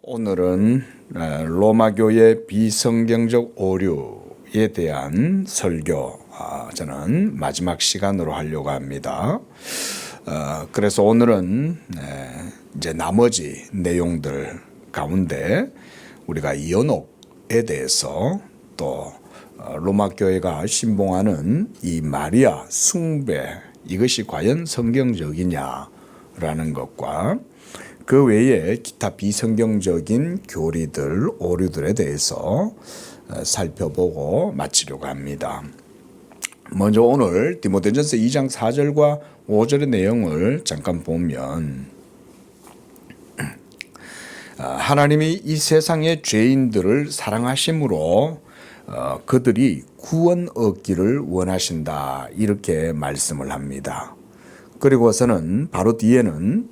오늘은 로마교의 비성경적 오류에 대한 설교, 저는 마지막 시간으로 하려고 합니다. 그래서 오늘은 이제 나머지 내용들 가운데 우리가 이언옥에 대해서 또 로마교회가 신봉하는 이 마리아 숭배, 이것이 과연 성경적이냐라는 것과 그 외에 기타 비성경적인 교리들, 오류들에 대해서 살펴보고 마치려고 합니다. 먼저 오늘 디모데전서 2장 4절과 5절의 내용을 잠깐 보면, 하나님이 이 세상의 죄인들을 사랑하심으로 그들이 구원 얻기를 원하신다, 이렇게 말씀을 합니다. 그리고서는 바로 뒤에는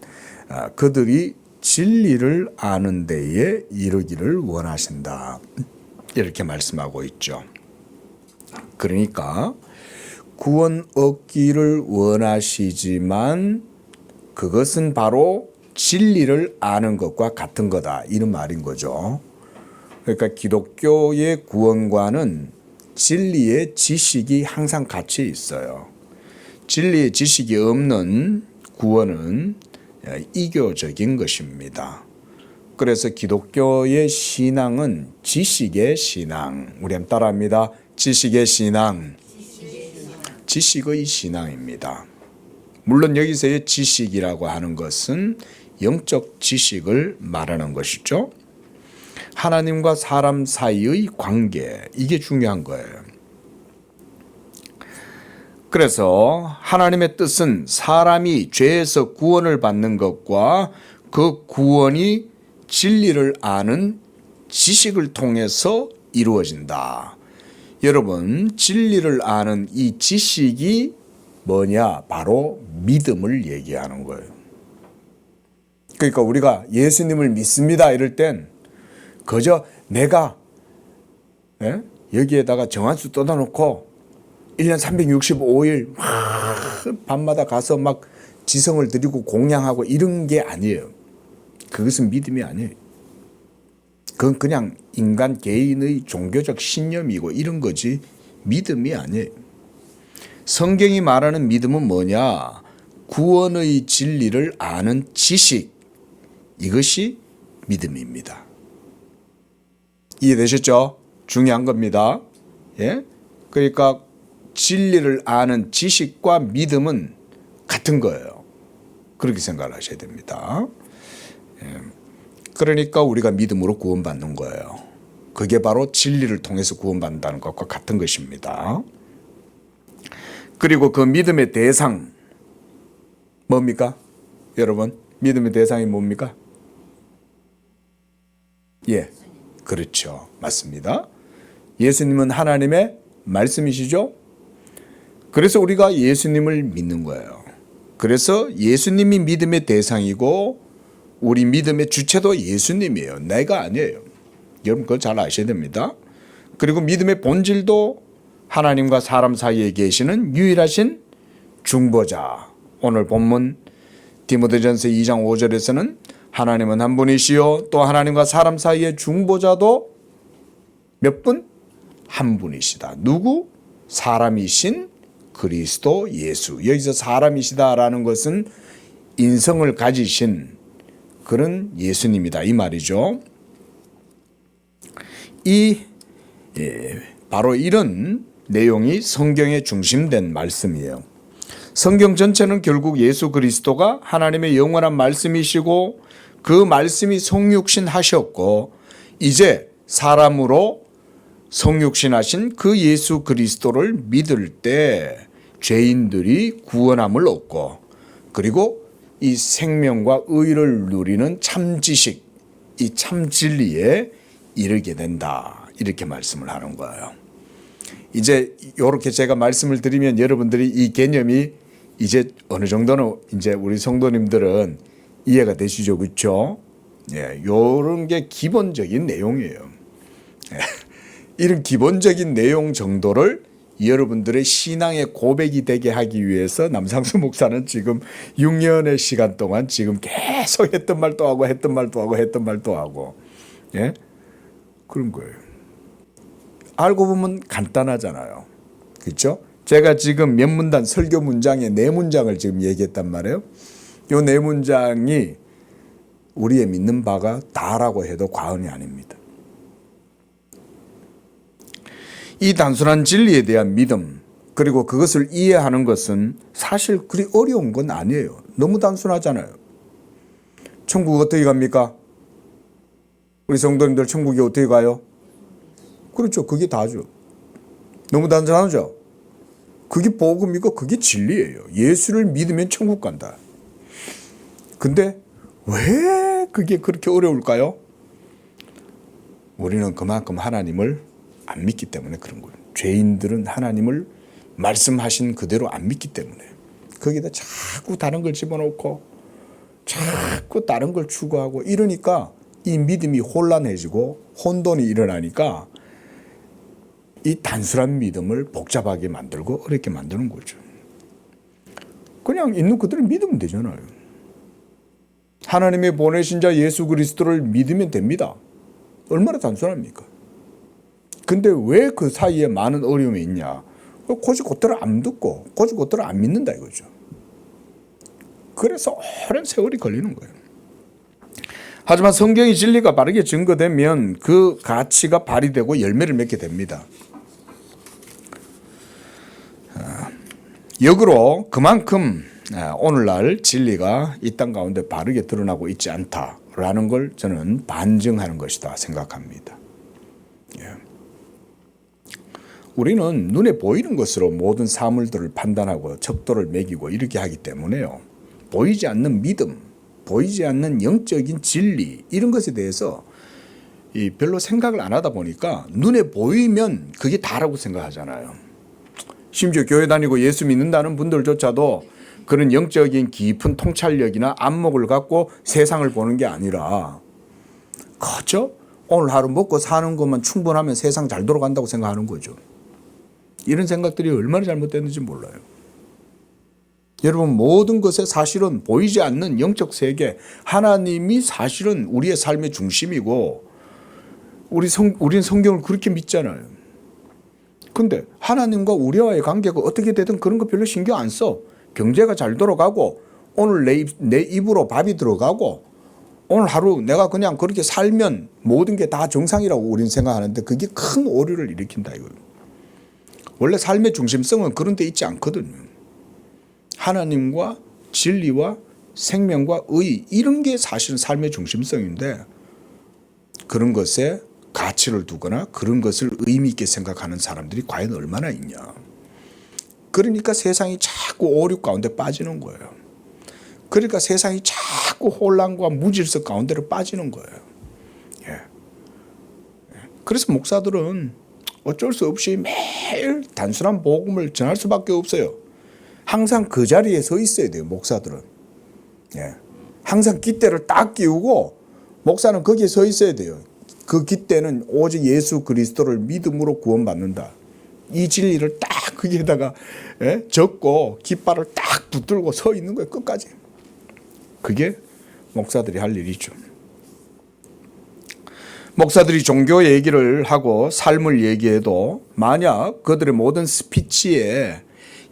그들이 진리를 아는 데에 이르기를 원하신다, 이렇게 말씀하고 있죠. 그러니까 구원 얻기를 원하시지만 그것은 바로 진리를 아는 것과 같은 거다, 이런 말인 거죠. 그러니까 기독교의 구원과는 진리의 지식이 항상 같이 있어요. 진리의 지식이 없는 구원은 이교적인 것입니다. 그래서 기독교의 신앙은 지식의 신앙, 우리 한번 따라합니다. 지식의 신앙, 지식의 신앙입니다. 물론 여기서의 지식이라고 하는 것은 영적 지식을 말하는 것이죠. 하나님과 사람 사이의 관계, 이게 중요한 거예요. 그래서 하나님의 뜻은 사람이 죄에서 구원을 받는 것과 그 구원이 진리를 아는 지식을 통해서 이루어진다. 여러분, 진리를 아는 이 지식이 뭐냐? 바로 믿음을 얘기하는 거예요. 그러니까 우리가 예수님을 믿습니다 이럴 땐 그저 내가 여기에다가 정한수 떠다놓고 1년 365일 막 밤마다 가서 막 지성을 드리고 공양하고 이런 게 아니에요. 그것은 믿음이 아니에요. 그건 그냥 인간 개인의 종교적 신념이고 이런 거지 믿음이 아니에요. 성경이 말하는 믿음은 뭐냐? 구원의 진리를 아는 지식, 이것이 믿음입니다. 이해되셨죠? 중요한 겁니다. 예? 그러니까 진리를 아는 지식과 믿음은 같은 거예요. 그렇게 생각을 하셔야 됩니다. 그러니까 우리가 믿음으로 구원받는 거예요. 그게 바로 진리를 통해서 구원받는다는 것과 같은 것입니다. 그리고 그 믿음의 대상 뭡니까? 여러분, 믿음의 대상이 뭡니까? 예, 그렇죠. 맞습니다. 예수님은 하나님의 말씀이시죠? 그래서 우리가 예수님을 믿는 거예요. 그래서 예수님이 믿음의 대상이고 우리 믿음의 주체도 예수님이에요. 내가 아니에요. 여러분 그거 잘 아셔야 됩니다. 그리고 믿음의 본질도 하나님과 사람 사이에 계시는 유일하신 중보자. 오늘 본문 디모데전서 2장 5절에서는 하나님은 한 분이시요 또 하나님과 사람 사이의 중보자도 몇 분? 한 분이시다. 누구? 사람이신 그리스도 예수. 여기서 사람이시다라는 것은 인성을 가지신 그런 예수님이다, 이 말이죠. 바로 이런 내용이 성경에 중심된 말씀이에요. 성경 전체는 결국 예수 그리스도가 하나님의 영원한 말씀이시고 그 말씀이 성육신 하셨고 이제 사람으로 성육신하신 그 예수 그리스도를 믿을 때 죄인들이 구원함을 얻고 그리고 이 생명과 의를 누리는 참지식, 이 참진리에 이르게 된다, 이렇게 말씀을 하는 거예요. 이제 이렇게 제가 말씀을 드리면 여러분들이 이 개념이 이제 어느 정도는 이제 우리 성도님들은 이해가 되시죠, 그렇죠? 예, 이런 게 기본적인 내용이에요. 이런 기본적인 내용 정도를 여러분들의 신앙의 고백이 되게 하기 위해서 남상수 목사는 지금 6년의 시간 동안 지금 계속 했던 말도 하고 했던 말도 하고 했던 말도 하고 예? 그런 거예요. 알고 보면 간단하잖아요. 그렇죠? 제가 지금 몇 문단 설교 문장에 4문장을 지금 얘기했단 말이에요. 이 4문장이 우리의 믿는 바가 다라고 해도 과언이 아닙니다. 이 단순한 진리에 대한 믿음, 그리고 그것을 이해하는 것은 사실 그리 어려운 건 아니에요. 너무 단순하잖아요. 천국 어떻게 갑니까? 우리 성도님들 천국에 어떻게 가요? 그렇죠. 그게 다죠. 너무 단순하죠. 그게 복음이고 그게 진리예요. 예수를 믿으면 천국 간다. 근데 왜 그게 그렇게 어려울까요? 우리는 그만큼 하나님을 안 믿기 때문에 그런 거예요. 죄인들은 하나님을 말씀하신 그대로 안 믿기 때문에. 거기다 자꾸 다른 걸 집어넣고 자꾸 다른 걸 추구하고 이러니까 이 믿음이 혼란해지고 혼돈이 일어나니까 이 단순한 믿음을 복잡하게 만들고 어렵게 만드는 거죠. 그냥 있는 그대로 믿으면 되잖아요. 하나님의 보내신 자 예수 그리스도를 믿으면 됩니다. 얼마나 단순합니까? 근데 왜 그 사이에 많은 어려움이 있냐? 고지고대로 안 듣고 고지고대로 안 믿는다 이거죠. 그래서 오랜 세월이 걸리는 거예요. 하지만 성경의 진리가 바르게 증거되면 그 가치가 발휘되고 열매를 맺게 됩니다. 역으로 그만큼 오늘날 진리가 이 땅 가운데 바르게 드러나고 있지 않다라는 걸 저는 반증하는 것이다 생각합니다. 우리는 눈에 보이는 것으로 모든 사물들을 판단하고 척도를 매기고 이렇게 하기 때문에요. 보이지 않는 믿음, 보이지 않는 영적인 진리 이런 것에 대해서 별로 생각을 안 하다 보니까 눈에 보이면 그게 다라고 생각하잖아요. 심지어 교회 다니고 예수 믿는다는 분들조차도 그런 영적인 깊은 통찰력이나 안목을 갖고 세상을 보는 게 아니라 그죠? 오늘 하루 먹고 사는 것만 충분하면 세상 잘 돌아간다고 생각하는 거죠. 이런 생각들이 얼마나 잘못됐는지 몰라요. 여러분 모든 것에 사실은 보이지 않는 영적 세계 하나님이 사실은 우리의 삶의 중심이고 우리는 성경을 그렇게 믿잖아요. 근데 하나님과 우리와의 관계가 어떻게 되든 그런 거 별로 신경 안 써. 경제가 잘 돌아가고 오늘 내 입으로 밥이 들어가고 오늘 하루 내가 그냥 그렇게 살면 모든 게 다 정상이라고 우리는 생각하는데 그게 큰 오류를 일으킨다 이거예요. 원래 삶의 중심성은 그런 데 있지 않거든요. 하나님과 진리와 생명과 의 이런 게 사실은 삶의 중심성인데 그런 것에 가치를 두거나 그런 것을 의미 있게 생각하는 사람들이 과연 얼마나 있냐. 그러니까 세상이 자꾸 오류 가운데 빠지는 거예요. 그러니까 세상이 자꾸 혼란과 무질서 가운데로 빠지는 거예요. 그래서 목사들은 어쩔 수 없이 매일 단순한 복음을 전할 수밖에 없어요. 항상 그 자리에 서 있어야 돼요. 목사들은. 항상 깃대를 딱 끼우고 목사는 거기에 서 있어야 돼요. 그 깃대는 오직 예수 그리스도를 믿음으로 구원받는다. 이 진리를 딱 거기에다가 적고 깃발을 딱 붙들고 서 있는 거예요. 끝까지. 그게 목사들이 할 일이죠. 목사들이 종교 얘기를 하고 삶을 얘기해도 만약 그들의 모든 스피치에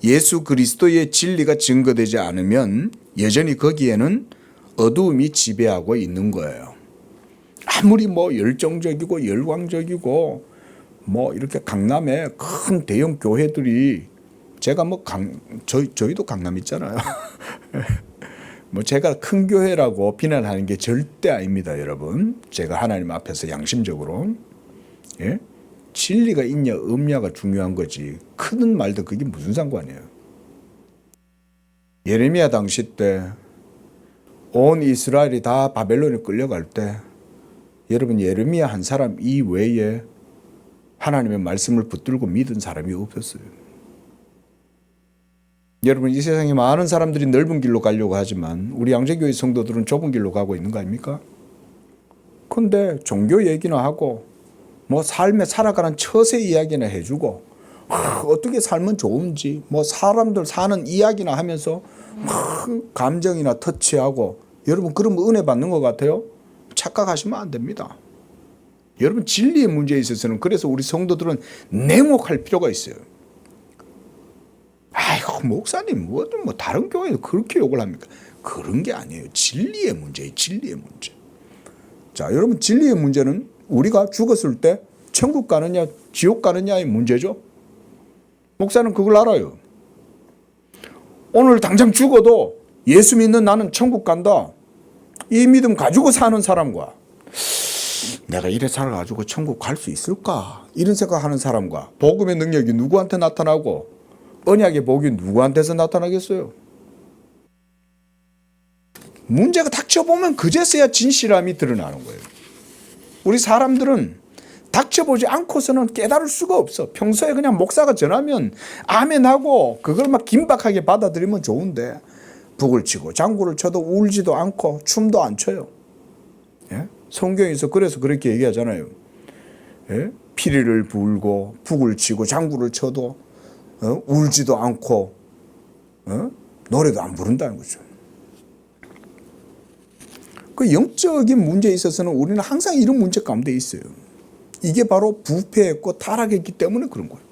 예수 그리스도의 진리가 증거되지 않으면 여전히 거기에는 어두움이 지배하고 있는 거예요. 아무리 열정적이고 열광적이고 이렇게 강남에 큰 대형 교회들이 제가 저희도 강남 있잖아요. 제가 큰 교회라고 비난하는 게 절대 아닙니다, 여러분. 제가 하나님 앞에서 양심적으로 진리가 있냐 없냐가 중요한 거지. 크든 말든 그게 무슨 상관이에요. 예레미야 당시 때 온 이스라엘이 다 바벨론에 끌려갈 때 여러분 예레미야 한 사람 이외에 하나님의 말씀을 붙들고 믿은 사람이 없었어요. 여러분 이 세상에 많은 사람들이 넓은 길로 가려고 하지만 우리 양재교회 성도들은 좁은 길로 가고 있는 거 아닙니까? 그런데 종교 얘기나 하고 삶에 살아가는 처세 이야기나 해주고 어떻게 살면 좋은지 사람들 사는 이야기나 하면서 감정이나 터치하고 여러분 그러면 은혜 받는 것 같아요? 착각하시면 안 됩니다. 여러분 진리의 문제에 있어서는 그래서 우리 성도들은 냉혹할 필요가 있어요. 아이고 목사님 뭐 다른 교회도 그렇게 욕을 합니까? 그런 게 아니에요. 진리의 문제예요. 진리의 문제. 자, 여러분 진리의 문제는 우리가 죽었을 때 천국 가느냐 지옥 가느냐의 문제죠. 목사는 그걸 알아요. 오늘 당장 죽어도 예수 믿는 나는 천국 간다. 이 믿음 가지고 사는 사람과 내가 이래 살아가지고 천국 갈 수 있을까? 이런 생각하는 사람과 복음의 능력이 누구한테 나타나고 언약의 복이 누구한테서 나타나겠어요? 문제가 닥쳐보면 그제서야 진실함이 드러나는 거예요. 우리 사람들은 닥쳐보지 않고서는 깨달을 수가 없어. 평소에 그냥 목사가 전하면 아멘하고 그걸 막 긴박하게 받아들이면 좋은데 북을 치고 장구를 쳐도 울지도 않고 춤도 안 춰요. 예? 성경에서 그래서 그렇게 얘기하잖아요. 예? 피리를 불고 북을 치고 장구를 쳐도 울지도 않고 노래도 안 부른다는 거죠. 그 영적인 문제에 있어서는 우리는 항상 이런 문제 가운데 있어요. 이게 바로 부패했고 타락했기 때문에 그런 거예요.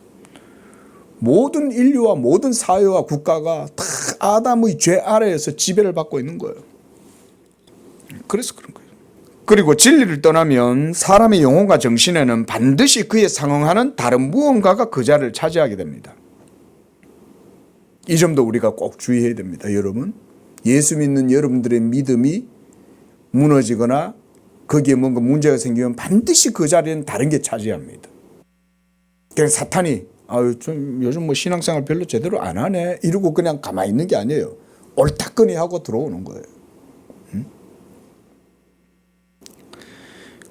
모든 인류와 모든 사회와 국가가 다 아담의 죄 아래에서 지배를 받고 있는 거예요. 그래서 그런 거예요. 그리고 진리를 떠나면 사람의 영혼과 정신에는 반드시 그에 상응하는 다른 무언가가 그 자리를 차지하게 됩니다. 이 점도 우리가 꼭 주의해야 됩니다. 여러분, 예수 믿는 여러분들의 믿음이 무너지거나 거기에 뭔가 문제가 생기면 반드시 그 자리에는 다른 게 차지합니다. 그냥 사탄이 좀 요즘 뭐 신앙생활 별로 제대로 안 하네 이러고 그냥 가만히 있는 게 아니에요. 옳다거니 하고 들어오는 거예요.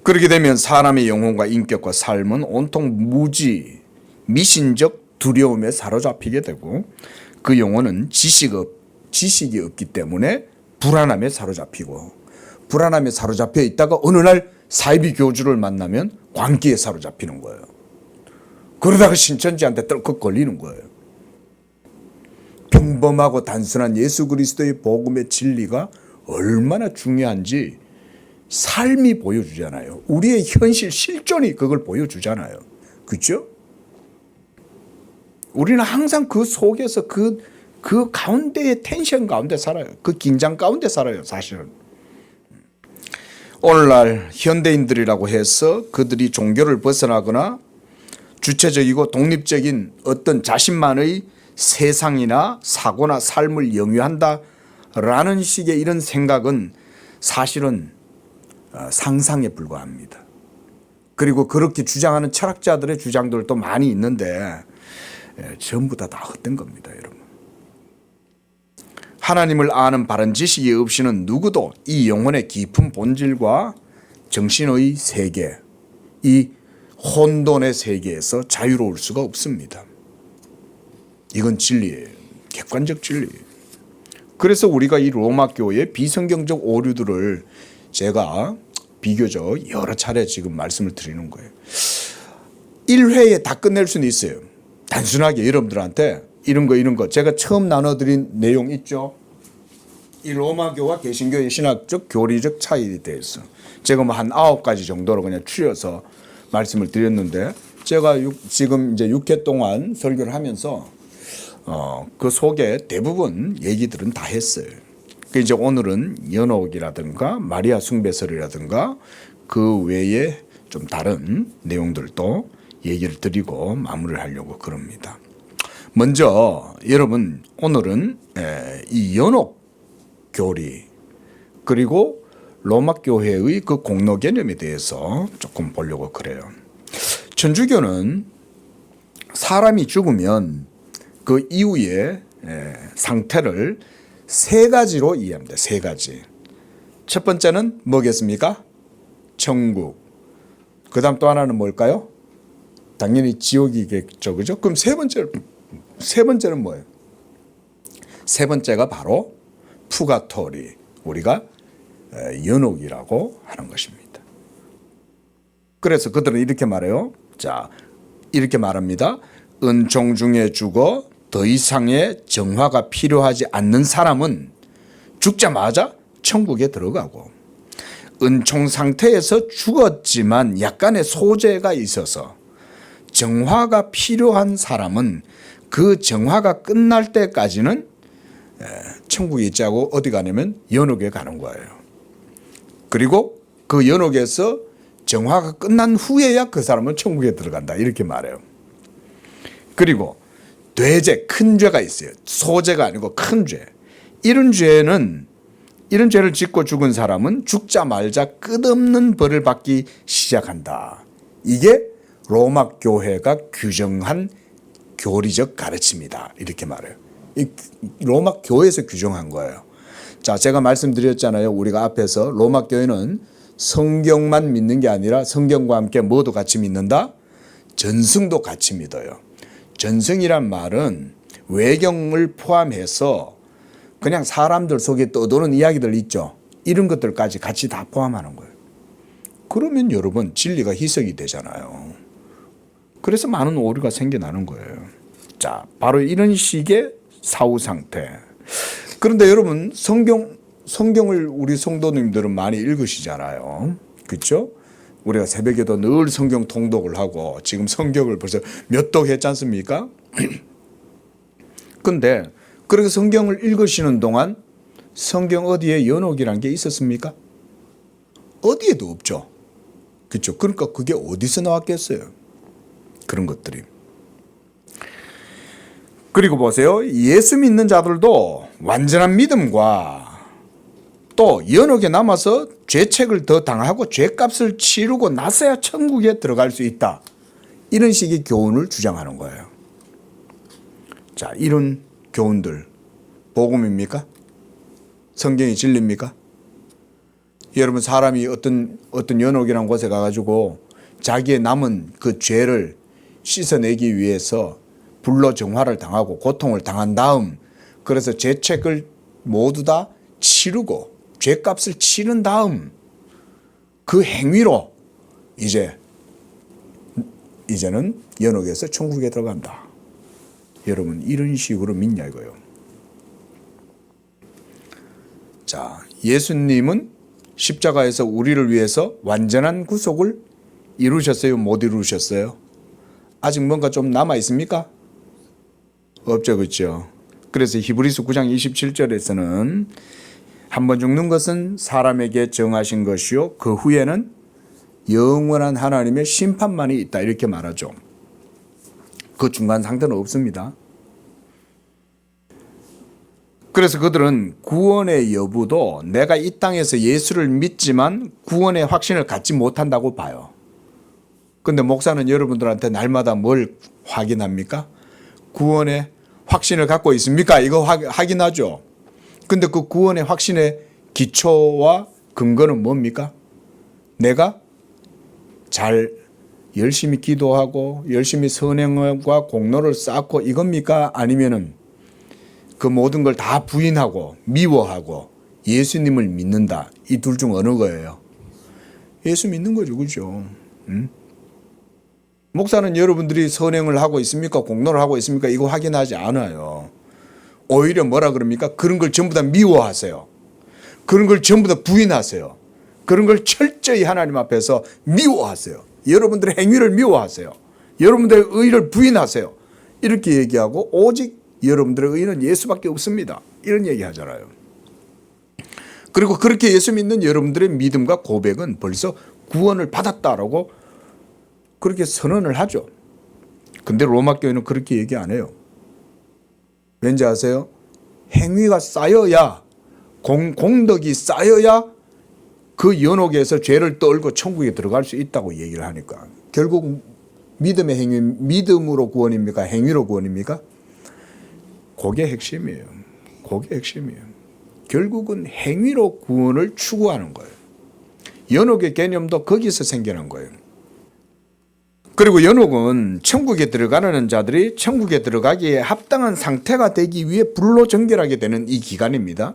그렇게 되면 사람의 영혼과 인격과 삶은 온통 무지, 미신적 두려움에 사로잡히게 되고 그 영혼은 지식이 없기 때문에 불안함에 사로잡히고 불안함에 사로잡혀 있다가 어느 날 사이비 교주를 만나면 광기에 사로잡히는 거예요. 그러다가 신천지한테 떨컥 걸리는 거예요. 평범하고 단순한 예수 그리스도의 복음의 진리가 얼마나 중요한지 삶이 보여주잖아요. 우리의 현실 실존이 그걸 보여주잖아요. 그렇죠? 우리는 항상 그 속에서 그 가운데의 텐션 가운데 살아요. 그 긴장 가운데 살아요, 사실은. 오늘날 현대인들이라고 해서 그들이 종교를 벗어나거나 주체적이고 독립적인 어떤 자신만의 세상이나 사고나 삶을 영위한다라는 식의 이런 생각은 사실은 상상에 불과합니다. 그리고 그렇게 주장하는 철학자들의 주장들도 많이 있는데 전부 다 헛된 겁니다, 여러분. 하나님을 아는 바른 지식이 없이는 누구도 이 영혼의 깊은 본질과 정신의 세계, 이 혼돈의 세계에서 자유로울 수가 없습니다. 이건 진리예요. 객관적 진리예요. 그래서 우리가 이 로마 교회의 비성경적 오류들을 제가 비교적 여러 차례 지금 말씀을 드리는 거예요. 1회에 다 끝낼 수는 있어요. 단순하게 여러분들한테 이런 거 제가 처음 나눠드린 내용 있죠. 이 로마교와 개신교의 신학적 교리적 차이에 대해서 제가 뭐 한 9가지 정도로 그냥 추려서 말씀을 드렸는데 제가 지금 이제 6회 동안 설교를 하면서 그 속에 대부분 얘기들은 다 했어요. 이제 오늘은 연옥이라든가 마리아 숭배설이라든가 그 외에 좀 다른 내용들도 얘기를 드리고 마무리를 하려고 그럽니다. 먼저 여러분 오늘은 이 연옥 교리 그리고 로마 교회의 그 공로 개념에 대해서 조금 보려고 그래요. 천주교는 사람이 죽으면 그 이후의 상태를 세 가지로 이해합니다. 세 가지. 첫 번째는 뭐겠습니까? 천국. 그 다음 또 하나는 뭘까요? 당연히 지옥이겠죠. 그죠? 그럼 세 번째는 뭐예요? 세 번째가 바로 푸가토리. 우리가 연옥이라고 하는 것입니다. 그래서 그들은 이렇게 말해요. 자, 이렇게 말합니다. 은총 중에 죽어 더 이상의 정화가 필요하지 않는 사람은 죽자마자 천국에 들어가고 은총 상태에서 죽었지만 약간의 소재가 있어서 정화가 필요한 사람은 그 정화가 끝날 때까지는 천국에 있지 않고 어디 가냐면 연옥에 가는 거예요. 그리고 그 연옥에서 정화가 끝난 후에야 그 사람은 천국에 들어간다 이렇게 말해요. 그리고 되죄, 큰 죄가 있어요. 소죄가 아니고 큰 죄. 이런 죄를 짓고 죽은 사람은 죽자 말자 끝없는 벌을 받기 시작한다. 이게 로마 교회가 규정한 교리적 가르침이다. 이렇게 말해요. 이 로마 교회에서 규정한 거예요. 자, 제가 말씀드렸잖아요. 우리가 앞에서 로마 교회는 성경만 믿는 게 아니라 성경과 함께 뭐도 같이 믿는다? 전승도 같이 믿어요. 전승이란 말은 외경을 포함해서 그냥 사람들 속에 떠도는 이야기들 있죠. 이런 것들까지 같이 다 포함하는 거예요. 그러면 여러분 진리가 희석이 되잖아요. 그래서 많은 오류가 생겨나는 거예요. 자, 바로 이런 식의 사후 상태. 그런데 여러분 성경을 우리 성도님들은 많이 읽으시잖아요. 그렇죠? 우리가 새벽에도 늘 성경 통독을 하고 지금 성경을 벌써 몇 독 했지 않습니까? 근데 그렇게 성경을 읽으시는 동안 성경 어디에 연옥이란 게 있었습니까? 어디에도 없죠. 그렇죠? 그러니까 그게 어디서 나왔겠어요? 그런 것들이. 그리고 보세요. 예수 믿는 자들도 완전한 믿음과 또 연옥에 남아서 죄책을 더 당하고 죄값을 치르고 나서야 천국에 들어갈 수 있다. 이런 식의 교훈을 주장하는 거예요. 자, 이런 교훈들 복음입니까? 성경이 진리입니까? 여러분 사람이 어떤 연옥이라는 곳에 가가지고 자기의 남은 그 죄를 씻어내기 위해서 불로 정화를 당하고 고통을 당한 다음 그래서 죄책을 모두 다 치르고 죄값을 치른 다음 그 행위로 이제는 연옥에서 천국에 들어간다. 여러분 이런 식으로 믿냐 이거요. 자, 예수님은 십자가에서 우리를 위해서 완전한 구속을 이루셨어요? 못 이루셨어요? 아직 뭔가 좀 남아 있습니까? 없죠, 그렇죠? 그래서 히브리서 9장 27절에서는 한 번 죽는 것은 사람에게 정하신 것이요 그 후에는 영원한 하나님의 심판만이 있다 이렇게 말하죠. 그 중간 상태는 없습니다. 그래서 그들은 구원의 여부도 내가 이 땅에서 예수를 믿지만 구원의 확신을 갖지 못한다고 봐요. 그런데 목사는 여러분들한테 날마다 뭘 확인합니까? 구원의 확신을 갖고 있습니까? 이거 확인하죠. 근데 그 구원의 확신의 기초와 근거는 뭡니까? 내가 잘 열심히 기도하고 열심히 선행과 공로를 쌓고 이겁니까? 아니면은 그 모든 걸 다 부인하고 미워하고 예수님을 믿는다. 이 둘 중 어느 거예요? 예수 믿는 거죠. 그죠? 목사는 여러분들이 선행을 하고 있습니까? 공로를 하고 있습니까? 이거 확인하지 않아요. 오히려 뭐라 그럽니까? 그런 걸 전부 다 미워하세요. 그런 걸 전부 다 부인하세요. 그런 걸 철저히 하나님 앞에서 미워하세요. 여러분들의 행위를 미워하세요. 여러분들의 의를 부인하세요. 이렇게 얘기하고 오직 여러분들의 의는 예수밖에 없습니다. 이런 얘기 하잖아요. 그리고 그렇게 예수 믿는 여러분들의 믿음과 고백은 벌써 구원을 받았다라고 그렇게 선언을 하죠. 근데 로마 교회는 그렇게 얘기 안 해요. 왠지 아세요? 행위가 쌓여야 공덕이 쌓여야 그 연옥에서 죄를 떨고 천국에 들어갈 수 있다고 얘기를 하니까 결국 믿음의 행위, 믿음으로 구원입니까? 행위로 구원입니까? 그게 핵심이에요. 그게 핵심이에요. 결국은 행위로 구원을 추구하는 거예요. 연옥의 개념도 거기서 생겨난 거예요. 그리고 연옥은 천국에 들어가는 자들이 천국에 들어가기에 합당한 상태가 되기 위해 불로 정결하게 되는 이 기간입니다.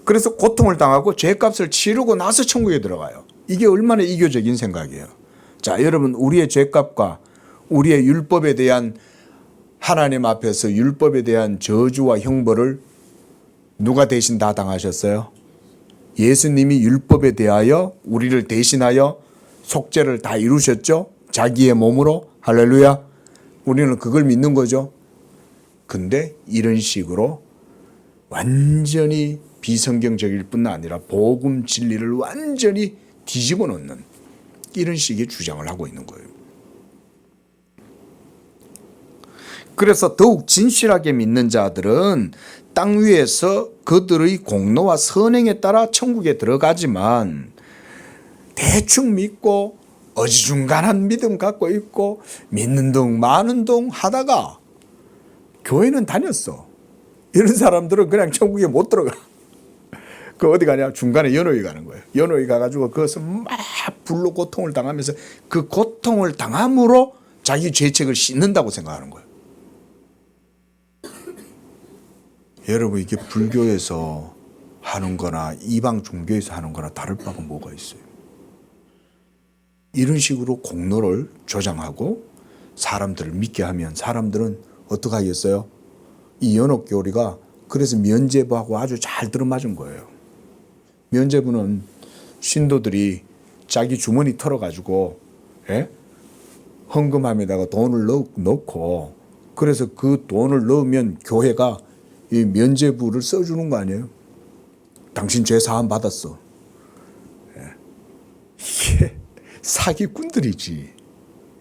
그래서 고통을 당하고 죄값을 치르고 나서 천국에 들어가요. 이게 얼마나 이교적인 생각이에요. 자, 여러분 우리의 죄값과 우리의 율법에 대한 하나님 앞에서 율법에 대한 저주와 형벌을 누가 대신 다 당하셨어요? 예수님이 율법에 대하여 우리를 대신하여 속죄를 다 이루셨죠. 자기의 몸으로. 할렐루야. 우리는 그걸 믿는 거죠. 근데 이런 식으로 완전히 비성경적일 뿐 아니라 복음 진리를 완전히 뒤집어 놓는 이런 식의 주장을 하고 있는 거예요. 그래서 더욱 진실하게 믿는 자들은 땅 위에서 그들의 공로와 선행에 따라 천국에 들어가지만 대충 믿고 어지중간한 믿음 갖고 있고 믿는 둥 마는 둥 하다가 교회는 다녔어. 이런 사람들은 그냥 천국에 못 들어가. 그 어디 가냐? 중간에 연호위 가는 거예요. 연호위 가가지고 그것을 막 불로 고통을 당하면서 그 고통을 당함으로 자기 죄책을 씻는다고 생각하는 거예요. 여러분, 이게 불교에서 하는 거나 이방 종교에서 하는 거나 다를 바가 뭐가 있어요? 이런 식으로 공로를 조장하고 사람들을 믿게 하면 사람들은 어떻게 하겠어요? 이 연옥교리가 그래서 면죄부하고 아주 잘 들어맞은 거예요. 면죄부는 신도들이 자기 주머니 털어가지고 헌금함에다가 돈을 넣고 그래서 그 돈을 넣으면 교회가 이 면죄부를 써주는 거 아니에요? 당신 죄 사함 받았어. 이게 사기꾼들이지.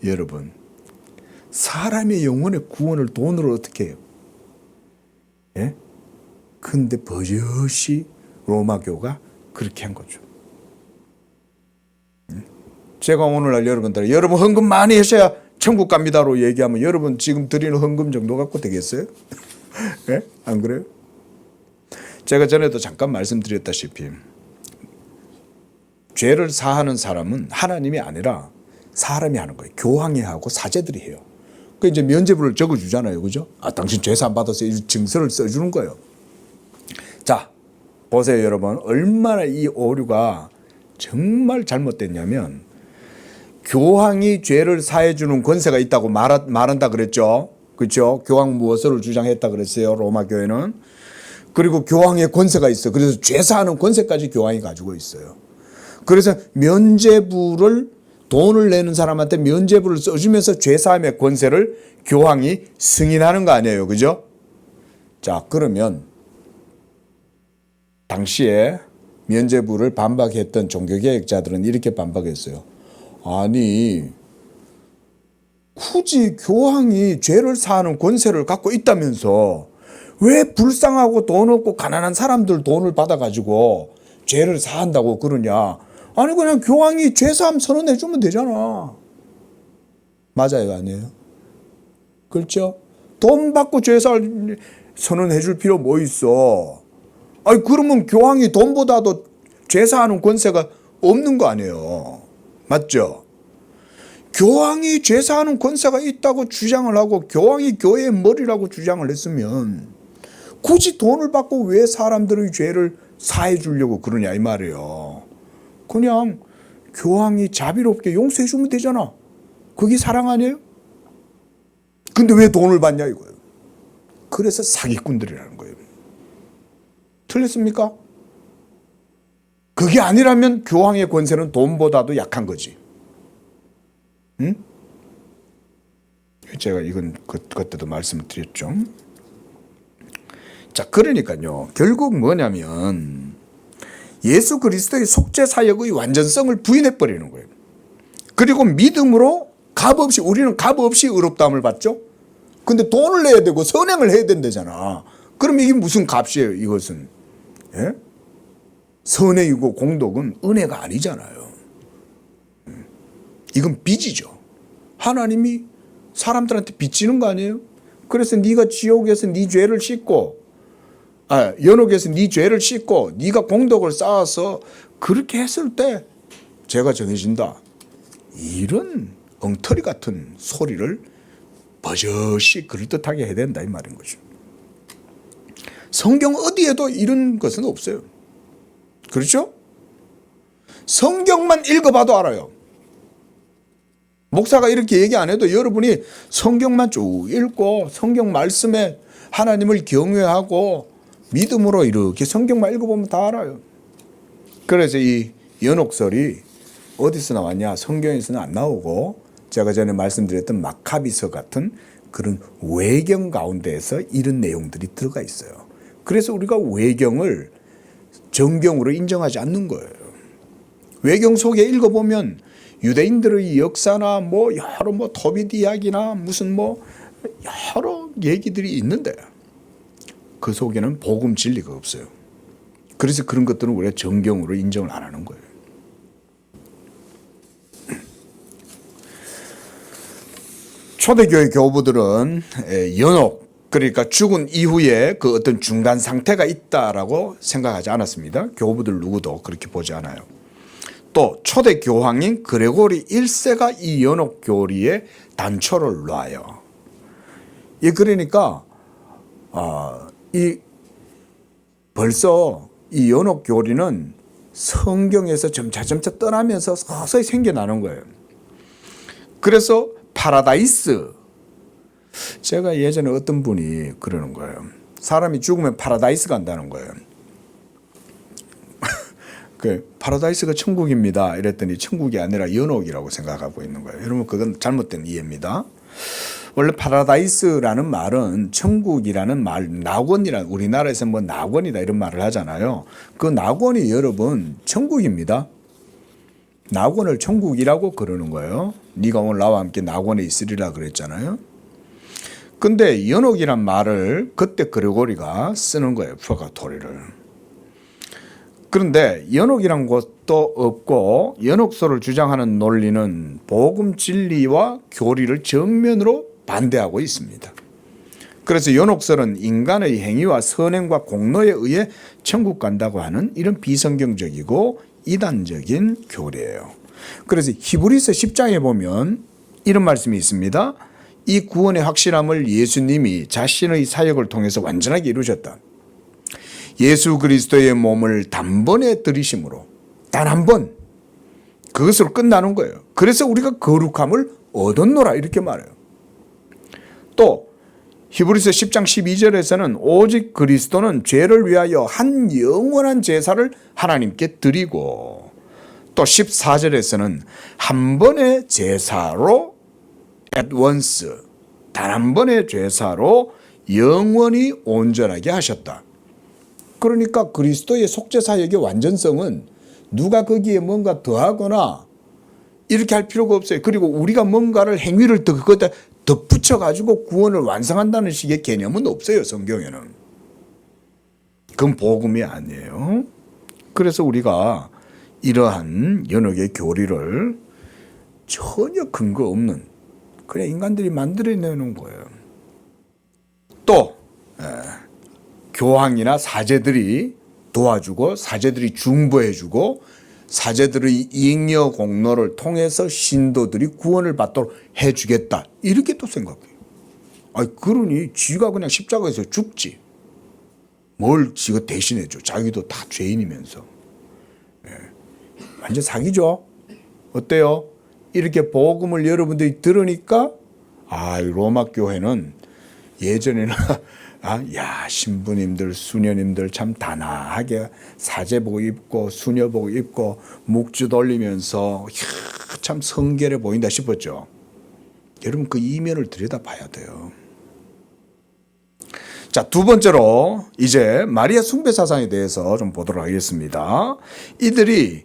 여러분, 사람의 영혼의 구원을 돈으로 어떻게 해요? 근데 버젓이 로마교가 그렇게 한 거죠. 제가 오늘날 여러분 헌금 많이 하셔야 천국 갑니다로 얘기하면 여러분 지금 드리는 헌금 정도 갖고 되겠어요? 네? 안 그래요? 제가 전에도 잠깐 말씀드렸다시피 죄를 사하는 사람은 하나님이 아니라 사람이 하는 거예요. 교황이 하고 사제들이 해요. 그 이제 면죄부를 적어주잖아요, 그죠? 아, 당신 죄 사함 받아서 이 증서를 써주는 거예요. 자, 보세요, 여러분. 얼마나 이 오류가 정말 잘못됐냐면 교황이 죄를 사해주는 권세가 있다고 말한다 그랬죠. 그렇죠? 교황 무엇을 주장했다 그랬어요, 로마 교회는. 그리고 교황의 권세가 있어. 그래서 죄 사하는 권세까지 교황이 가지고 있어요. 그래서 면죄부를 돈을 내는 사람한테 면죄부를 써주면서 죄사함의 권세를 교황이 승인하는 거 아니에요, 그죠? 자, 그러면 당시에 면죄부를 반박했던 종교개혁자들은 이렇게 반박했어요. 아니, 굳이 교황이 죄를 사하는 권세를 갖고 있다면서 왜 불쌍하고 돈 없고 가난한 사람들 돈을 받아가지고 죄를 사한다고 그러냐? 아니, 그냥 교황이 죄사함 선언해 주면 되잖아. 맞아요, 아니에요? 그렇죠? 돈 받고 죄사함 선언해 줄 필요 뭐 있어? 아니, 그러면 교황이 돈보다도 죄사하는 권세가 없는 거 아니에요? 맞죠? 교황이 죄사하는 권세가 있다고 주장을 하고 교황이 교회의 머리라고 주장을 했으면 굳이 돈을 받고 왜 사람들의 죄를 사해 주려고 그러냐 이 말이에요. 그냥 교황이 자비롭게 용서해 주면 되잖아. 그게 사랑 아니에요? 근데 왜 돈을 받냐 이거예요. 그래서 사기꾼들이라는 거예요. 틀렸습니까? 그게 아니라면 교황의 권세는 돈보다도 약한 거지. 응? 제가 이건 그때도 말씀을 드렸죠. 자, 그러니까요. 결국 뭐냐면 예수 그리스도의 속죄 사역의 완전성을 부인해 버리는 거예요. 그리고 믿음으로 값없이 우리는 값없이 의롭다함을 받죠. 근데 돈을 내야 되고 선행을 해야 된다잖아. 그럼 이게 무슨 값이에요, 이것은? 예? 선행이고 공덕은 은혜가 아니잖아요. 이건 빚이죠. 하나님이 사람들한테 빚지는 거 아니에요? 그래서 네가 지옥에서 네 죄를 씻고 연옥에서 네 죄를 씻고 네가 공덕을 쌓아서 그렇게 했을 때 죄가 정해진다. 이런 엉터리 같은 소리를 버젓이 그럴듯하게 해야 된다 이 말인 거죠. 성경 어디에도 이런 것은 없어요. 그렇죠? 성경만 읽어봐도 알아요. 목사가 이렇게 얘기 안 해도 여러분이 성경만 쭉 읽고 성경 말씀에 하나님을 경외하고 믿음으로 이렇게 성경만 읽어보면 다 알아요. 그래서 이 연옥설이 어디서 나왔냐? 성경에서는 안 나오고 제가 전에 말씀드렸던 마카비서 같은 그런 외경 가운데에서 이런 내용들이 들어가 있어요. 그래서 우리가 외경을 정경으로 인정하지 않는 거예요. 외경 속에 읽어보면 유대인들의 역사나 여러 더비드 이야기나 무슨 여러 얘기들이 있는데 그 속에는 복음 진리가 없어요. 그래서 그런 것들은 우리가 정경으로 인정을 안 하는 거예요. 초대교회 교부들은 연옥, 그러니까 죽은 이후에 그 어떤 중간 상태가 있다라고 생각하지 않았습니다. 교부들 누구도 그렇게 보지 않아요. 또 초대 교황인 그레고리 1세가 이 연옥 교리에 단초를 놔요. 그러니까 벌써 이 연옥 교리는 성경에서 점차 떠나면서 서서히 생겨나는 거예요. 그래서 파라다이스, 제가 예전에 어떤 분이 그러는 거예요. 사람이 죽으면 파라다이스 간다는 거예요. 파라다이스가 천국입니다. 이랬더니 천국이 아니라 연옥이라고 생각하고 있는 거예요. 여러분, 그건 잘못된 이해입니다. 원래 파라다이스라는 말은 천국이라는 말, 낙원이란, 우리나라에서 낙원이다 이런 말을 하잖아요. 그 낙원이 여러분 천국입니다. 낙원을 천국이라고 그러는 거예요. 네가 오늘 나와 함께 낙원에 있으리라 그랬잖아요. 근데 연옥이란 말을 그때 그레고리가 쓰는 거예요. 푸가토리를. 그런데 연옥이란 것도 없고 연옥설을 주장하는 논리는 복음 진리와 교리를 정면으로 반대하고 있습니다. 그래서 연옥설은 인간의 행위와 선행과 공로에 의해 천국 간다고 하는 이런 비성경적이고 이단적인 교리예요. 그래서 히브리서 10장에 보면 이런 말씀이 있습니다. 이 구원의 확실함을 예수님이 자신의 사역을 통해서 완전하게 이루셨다. 예수 그리스도의 몸을 단번에 들이심으로 단 한 번, 그것으로 끝나는 거예요. 그래서 우리가 거룩함을 얻었노라 이렇게 말해요. 또 히브리서 10장 12절에서는 오직 그리스도는 죄를 위하여 한 영원한 제사를 하나님께 드리고, 또 14절에서는 한 번의 제사로 at once, 단 한 번의 제사로 영원히 온전하게 하셨다. 그러니까 그리스도의 속죄 사역의 완전성은 누가 거기에 뭔가 더하거나 이렇게 할 필요가 없어요. 그리고 우리가 뭔가를 행위를 거기다 덧붙여 가지고 구원을 완성한다는 식의 개념은 없어요, 성경에는. 그건 복음이 아니에요. 그래서 우리가 이러한 연옥의 교리를 전혀 근거 없는 그냥 인간들이 만들어내는 거예요. 또 교황이나 사제들이 도와주고 사제들이 중보해주고 사제들의 잉여 공로를 통해서 신도들이 구원을 받도록 해주겠다 이렇게 또 생각해요. 그러니 지가 그냥 십자가에서 죽지 뭘 지가 대신해줘. 자기도 다 죄인이면서. 완전 사기죠. 어때요? 이렇게 복음을 여러분들이 들으니까 로마 교회는 예전에는 신부님들 수녀님들 참 단아하게 사제복 입고 수녀복 입고 묵주 돌리면서 참 성결해 보인다 싶었죠. 여러분 그 이면을 들여다봐야 돼요. 자, 두 번째로 이제 마리아 숭배 사상에 대해서 좀 보도록 하겠습니다. 이들이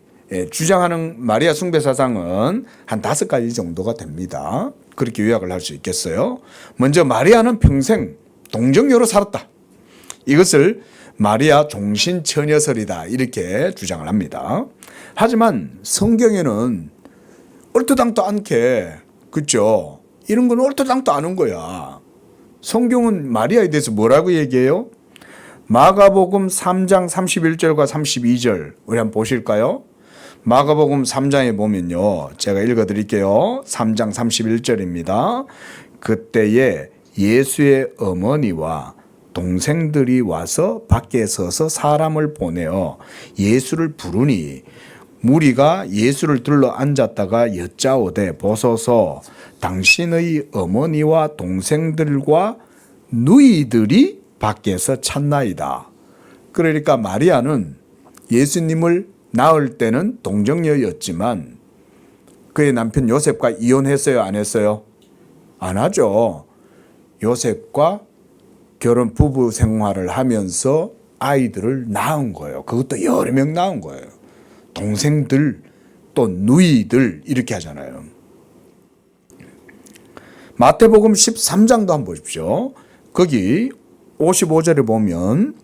주장하는 마리아 숭배 사상은 한 5가지 정도가 됩니다. 그렇게 요약을 할 수 있겠어요. 먼저 마리아는 평생 동정녀로 살았다. 이것을 마리아 종신처녀설이다 이렇게 주장을 합니다. 하지만 성경에는 얼토당토 않게, 그렇죠? 이런 건 얼토당토 않은 거야. 성경은 마리아에 대해서 뭐라고 얘기해요? 마가복음 3장 31절과 32절 우리 한번 보실까요? 마가복음 3장에 보면요, 제가 읽어드릴게요. 3장 31절입니다. 그때에 예수의 어머니와 동생들이 와서 밖에 서서 사람을 보내어 예수를 부르니 무리가 예수를 들러 앉았다가 여짜오되 보소서 당신의 어머니와 동생들과 누이들이 밖에서 찾나이다. 그러니까 마리아는 예수님을 낳을 때는 동정녀였지만 그의 남편 요셉과 이혼했어요? 안 했어요? 안 하죠. 요셉과 결혼 부부 생활을 하면서 아이들을 낳은 거예요. 그것도 여러 명 낳은 거예요. 동생들 또 누이들 이렇게 하잖아요. 마태복음 13장도 한번 보십시오. 거기 55절에 보면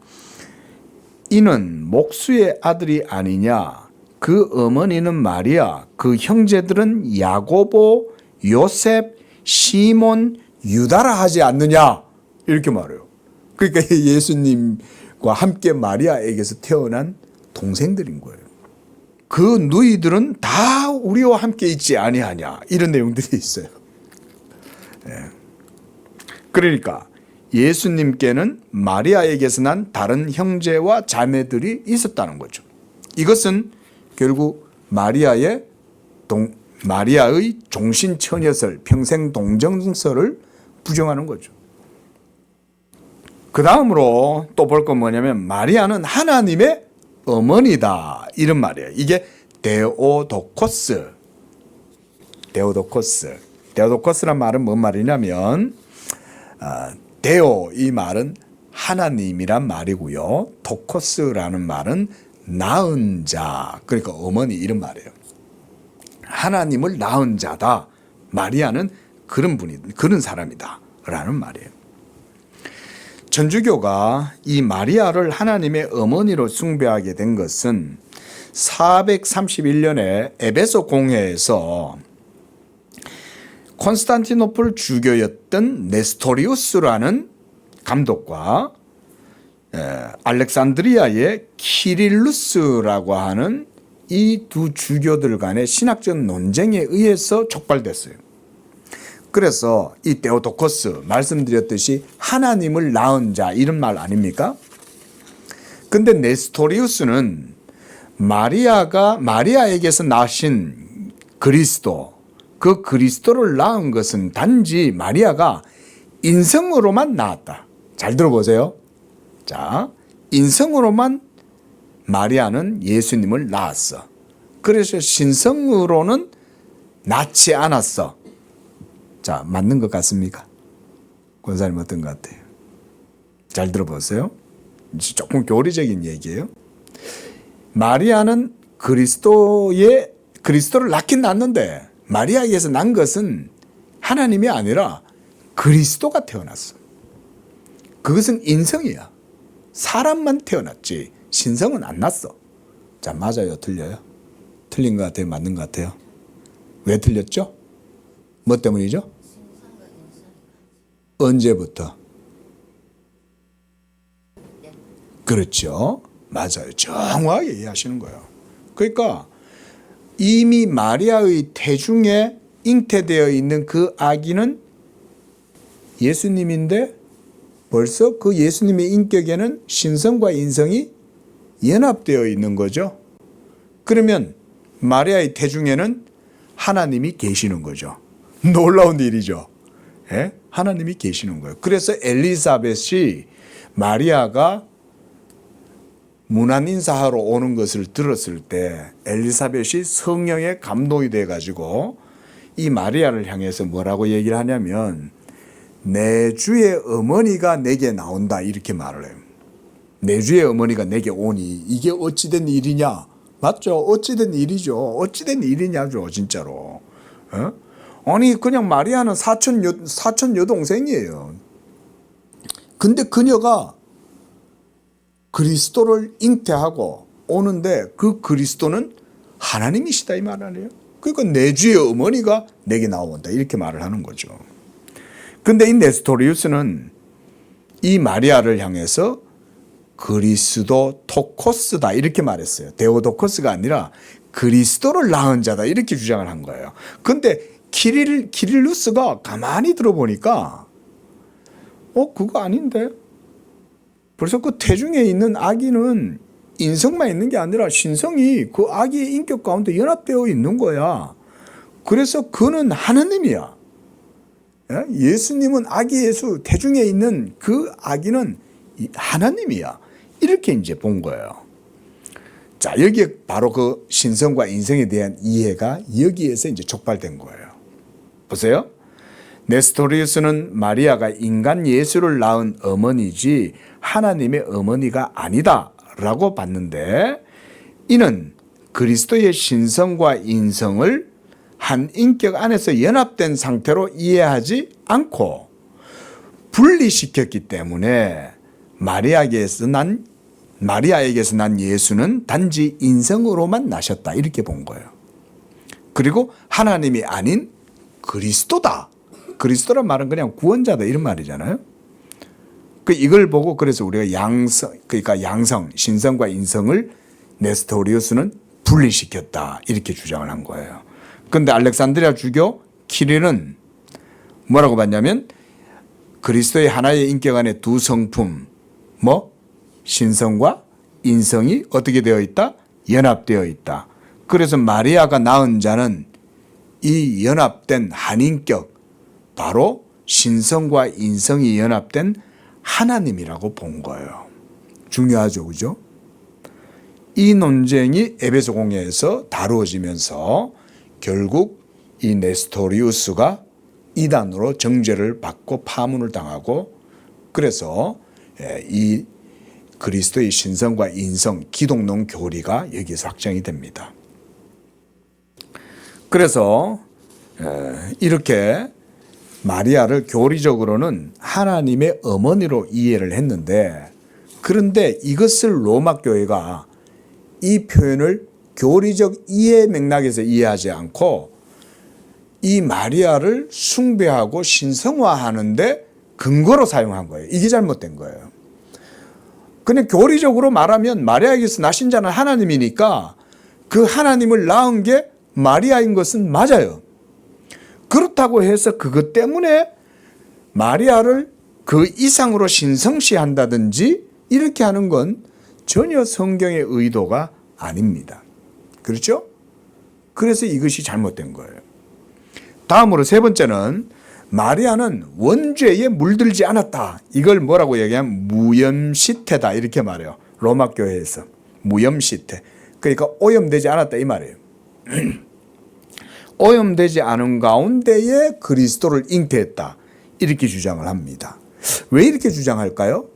이는 목수의 아들이 아니냐, 그 어머니는 마리아, 그 형제들은 야고보, 요셉, 시몬, 유다라 하지 않느냐 이렇게 말해요. 그러니까 예수님과 함께 마리아에게서 태어난 동생들인 거예요. 그 누이들은 다 우리와 함께 있지 아니하냐 이런 내용들이 있어요. 그러니까 예수님께는 마리아에게서 난 다른 형제와 자매들이 있었다는 거죠. 이것은 결국 마리아의 종신처녀설, 평생 동정설을 부정하는 거죠. 그 다음으로 또 볼 건 뭐냐면 마리아는 하나님의 어머니다 이런 말이에요. 이게 데오도코스란 말은 뭔 말이냐면 데오 이 말은 하나님이란 말이고요. 도코스라는 말은 낳은 자, 그러니까 어머니 이런 말이에요. 하나님을 낳은 자다. 마리아는 그런 사람이다 라는 말이에요. 천주교가 이 마리아를 하나님의 어머니로 숭배하게 된 것은 431년에 에베소 공회에서 콘스탄티노플 주교였던 네스토리우스라는 감독과 알렉산드리아의 키릴루스라고 하는 이 두 주교들 간의 신학적 논쟁에 의해서 촉발됐어요. 그래서 이 데오도코스 말씀드렸듯이 하나님을 낳은 자 이런 말 아닙니까? 근데 네스토리우스는 마리아에게서 나신 그리스도, 그 그리스도를 낳은 것은 단지 마리아가 인성으로만 낳았다. 잘 들어보세요. 자, 인성으로만 마리아는 예수님을 낳았어. 그래서 신성으로는 낳지 않았어. 자, 맞는 것 같습니까? 권사님 어떤 것 같아요? 잘 들어보세요. 조금 교리적인 얘기예요. 마리아는 그리스도를 낳긴 낳는데 마리아에게서 난 것은 하나님이 아니라 그리스도가 태어났어. 그것은 인성이야. 사람만 태어났지 신성은 안 났어. 자, 맞아요? 틀려요? 틀린 것 같아요? 맞는 것 같아요? 왜 틀렸죠? 뭐 때문이죠? 언제부터? 그렇죠. 맞아요. 정확하게 이해하시는 거예요. 그러니까 이미 마리아의 태중에 잉태되어 있는 그 아기는 예수님인데 벌써 그 예수님의 인격에는 신성과 인성이 연합되어 있는 거죠. 그러면 마리아의 태중에는 하나님이 계시는 거죠. 놀라운 일이죠. 예? 하나님이 계시는 거예요. 그래서 엘리사벳이 마리아가 문안 인사하러 오는 것을 들었을 때 엘리사벳이 성령에 감동이 돼가지고 이 마리아를 향해서 뭐라고 얘기를 하냐면 내 주의 어머니가 내게 나온다 이렇게 말을 해요. 내 주의 어머니가 내게 오니 이게 어찌된 일이냐? 맞죠? 어찌된 일이죠. 어찌된 일이냐죠 진짜로. 어? 아니 그냥 마리아는 사촌 여동생이에요. 근데 그녀가 그리스도를 잉태하고 오는데 그 그리스도는 하나님이시다 이 말 아니에요? 그러니까 내 주의 어머니가 내게 나온다 이렇게 말을 하는 거죠. 근데 이 네스토리우스는 이 마리아를 향해서 그리스도 토코스다 이렇게 말했어요. 데오도코스가 아니라 그리스도를 낳은 자다 이렇게 주장을 한 거예요. 근데 키릴루스가 가만히 들어보니까 그거 아닌데? 벌써 그 태중에 있는 아기는 인성만 있는 게 아니라 신성이 그 아기의 인격 가운데 연합되어 있는 거야. 그래서 그는 하나님이야. 예수님은 아기 예수 태중에 있는 그 아기는 하나님이야. 이렇게 이제 본 거예요. 자, 여기에 바로 그 신성과 인성에 대한 이해가 여기에서 이제 촉발된 거예요. 보세요. 네스토리우스는 마리아가 인간 예수를 낳은 어머니지 하나님의 어머니가 아니다라고 봤는데, 이는 그리스도의 신성과 인성을 한 인격 안에서 연합된 상태로 이해하지 않고 분리시켰기 때문에 마리아에게서 난 예수는 단지 인성으로만 나셨다, 이렇게 본 거예요. 그리고 하나님이 아닌 그리스도다. 그리스도란 말은 그냥 구원자다, 이런 말이잖아요. 이걸 보고 그래서 우리가 양성, 신성과 인성을 네스토리우스는 분리시켰다, 이렇게 주장을 한 거예요. 그런데 알렉산드리아 주교 키릴은 뭐라고 봤냐면, 그리스도의 하나의 인격 안에 두 성품, 신성과 인성이 어떻게 되어 있다? 연합되어 있다. 그래서 마리아가 낳은 자는 이 연합된 한 인격, 바로 신성과 인성이 연합된 하나님이라고 본 거예요. 중요하죠, 그죠? 이 논쟁이 에베소 공회에서 다루어지면서 결국 이 네스토리우스가 이단으로 정죄를 받고 파문을 당하고, 그래서 이 그리스도의 신성과 인성, 기독론 교리가 여기에서 확정이 됩니다. 그래서 이렇게 마리아를 교리적으로는 하나님의 어머니로 이해를 했는데, 그런데 이것을 로마 교회가 이 표현을 교리적 이해 맥락에서 이해하지 않고 이 마리아를 숭배하고 신성화하는데 근거로 사용한 거예요. 이게 잘못된 거예요. 그냥 교리적으로 말하면 마리아에게서 나신 자는 하나님이니까 그 하나님을 낳은 게 마리아인 것은 맞아요. 그렇다고 해서 그것 때문에 마리아를 그 이상으로 신성시한다든지 이렇게 하는 건 전혀 성경의 의도가 아닙니다. 그렇죠? 그래서 이것이 잘못된 거예요. 다음으로 세 번째는 마리아는 원죄에 물들지 않았다. 이걸 뭐라고 얘기하면 무염시태다, 이렇게 말해요. 로마 교회에서 무염시태. 그러니까 오염되지 않았다, 이 말이에요. 오염되지 않은 가운데에 그리스도를 잉태했다, 이렇게 주장을 합니다. 왜 이렇게 주장할까요?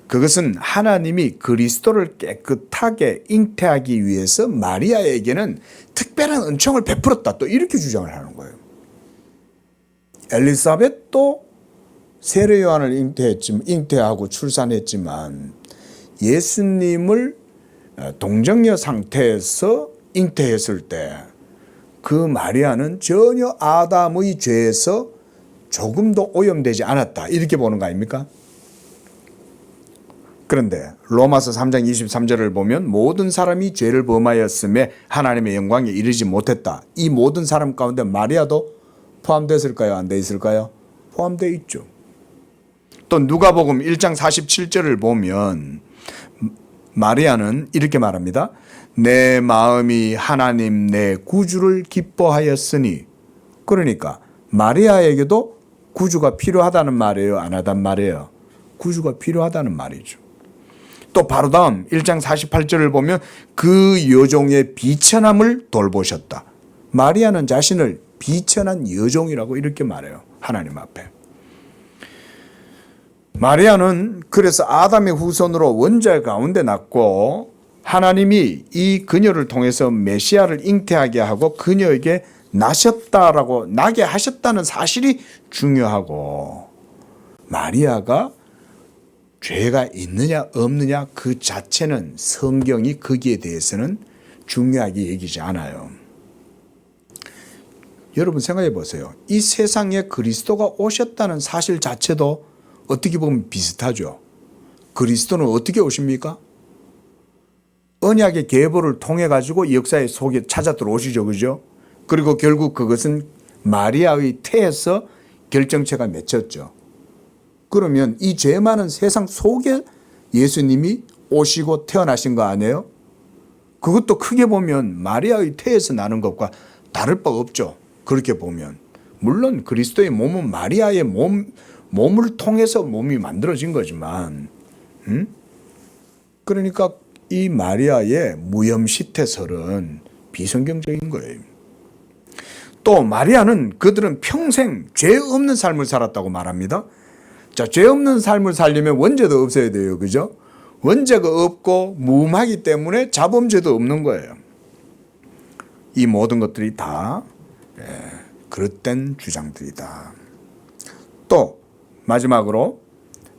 그것은 하나님이 그리스도를 깨끗하게 잉태하기 위해서 마리아에게는 특별한 은총을 베풀었다, 또 이렇게 주장을 하는 거예요. 엘리사벳도 세례 요한을 잉태하고 출산했지만 예수님을 동정녀 상태에서 잉태했을 때 그 마리아는 전혀 아담의 죄에서 조금도 오염되지 않았다, 이렇게 보는 거 아닙니까? 그런데 로마서 3장 23절을 보면 모든 사람이 죄를 범하였음에 하나님의 영광에 이르지 못했다. 이 모든 사람 가운데 마리아도 포함됐을까요? 안 돼 있을까요? 포함되어 있죠. 또 누가복음 1장 47절을 보면 마리아는 이렇게 말합니다. 내 마음이 하나님 내 구주를 기뻐하였으니. 그러니까 마리아에게도 구주가 필요하다는 말이에요, 안 하단 말이에요? 구주가 필요하다는 말이죠. 또 바로 다음 1장 48절을 보면 그 여종의 비천함을 돌보셨다. 마리아는 자신을 비천한 여종이라고 이렇게 말해요, 하나님 앞에. 마리아는 그래서 아담의 후손으로 원자 가운데 났고, 하나님이 이 그녀를 통해서 메시아를 잉태하게 하고 그녀에게 나게 하셨다는 사실이 중요하고, 마리아가 죄가 있느냐 없느냐 그 자체는 성경이 거기에 대해서는 중요하게 얘기하지 않아요. 여러분 생각해 보세요. 이 세상에 그리스도가 오셨다는 사실 자체도 어떻게 보면 비슷하죠. 그리스도는 어떻게 오십니까? 언약의 계보를 통해 가지고 역사의 속에 찾아 들어오시죠, 그죠? 그리고 결국 그것은 마리아의 태에서 결정체가 맺혔죠. 그러면 이 죄 많은 세상 속에 예수님이 오시고 태어나신 거 아니에요? 그것도 크게 보면 마리아의 태에서 나는 것과 다를 바 없죠. 그렇게 보면. 물론 그리스도의 몸은 마리아의 몸을 통해서 몸이 만들어진 거지만, 그러니까 이 마리아의 무염시태설은 비성경적인 거예요. 또 마리아는 그들은 평생 죄 없는 삶을 살았다고 말합니다. 자, 죄 없는 삶을 살려면 원죄도 없어야 돼요. 그죠? 원죄가 없고 무음하기 때문에 자범죄도 없는 거예요. 이 모든 것들이 다 그릇된 주장들이다. 또 마지막으로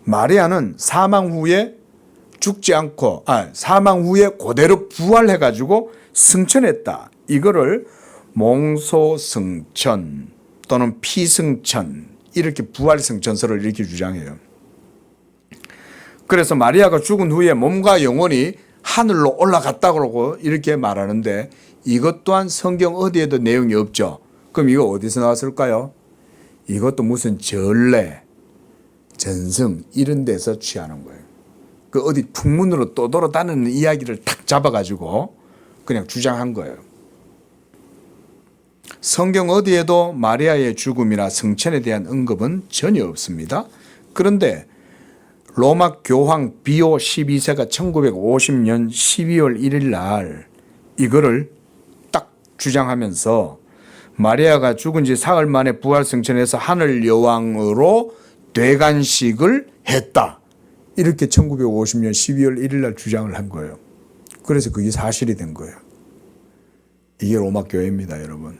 마리아는 사망 후에 사망 후에 그대로 부활해가지고 승천했다. 이거를 몽소승천 또는 피승천 이렇게 부활승천설을 이렇게 주장해요. 그래서 마리아가 죽은 후에 몸과 영혼이 하늘로 올라갔다고 이렇게 말하는데 이것 또한 성경 어디에도 내용이 없죠. 그럼 이거 어디서 나왔을까요? 이것도 무슨 전래, 전승 이런 데서 취하는 거예요. 그 어디 풍문으로 떠돌아다니는 이야기를 탁 잡아가지고 그냥 주장한 거예요. 성경 어디에도 마리아의 죽음이나 승천에 대한 언급은 전혀 없습니다. 그런데 로마 교황 비오 12세가 1950년 12월 1일 날 이거를 딱 주장하면서 마리아가 죽은 지 사흘 만에 부활 승천해서 하늘 여왕으로 되관식을 했다. 이렇게 1950년 12월 1일 날 주장을 한 거예요. 그래서 그게 사실이 된 거예요. 이게 로마 교회입니다, 여러분.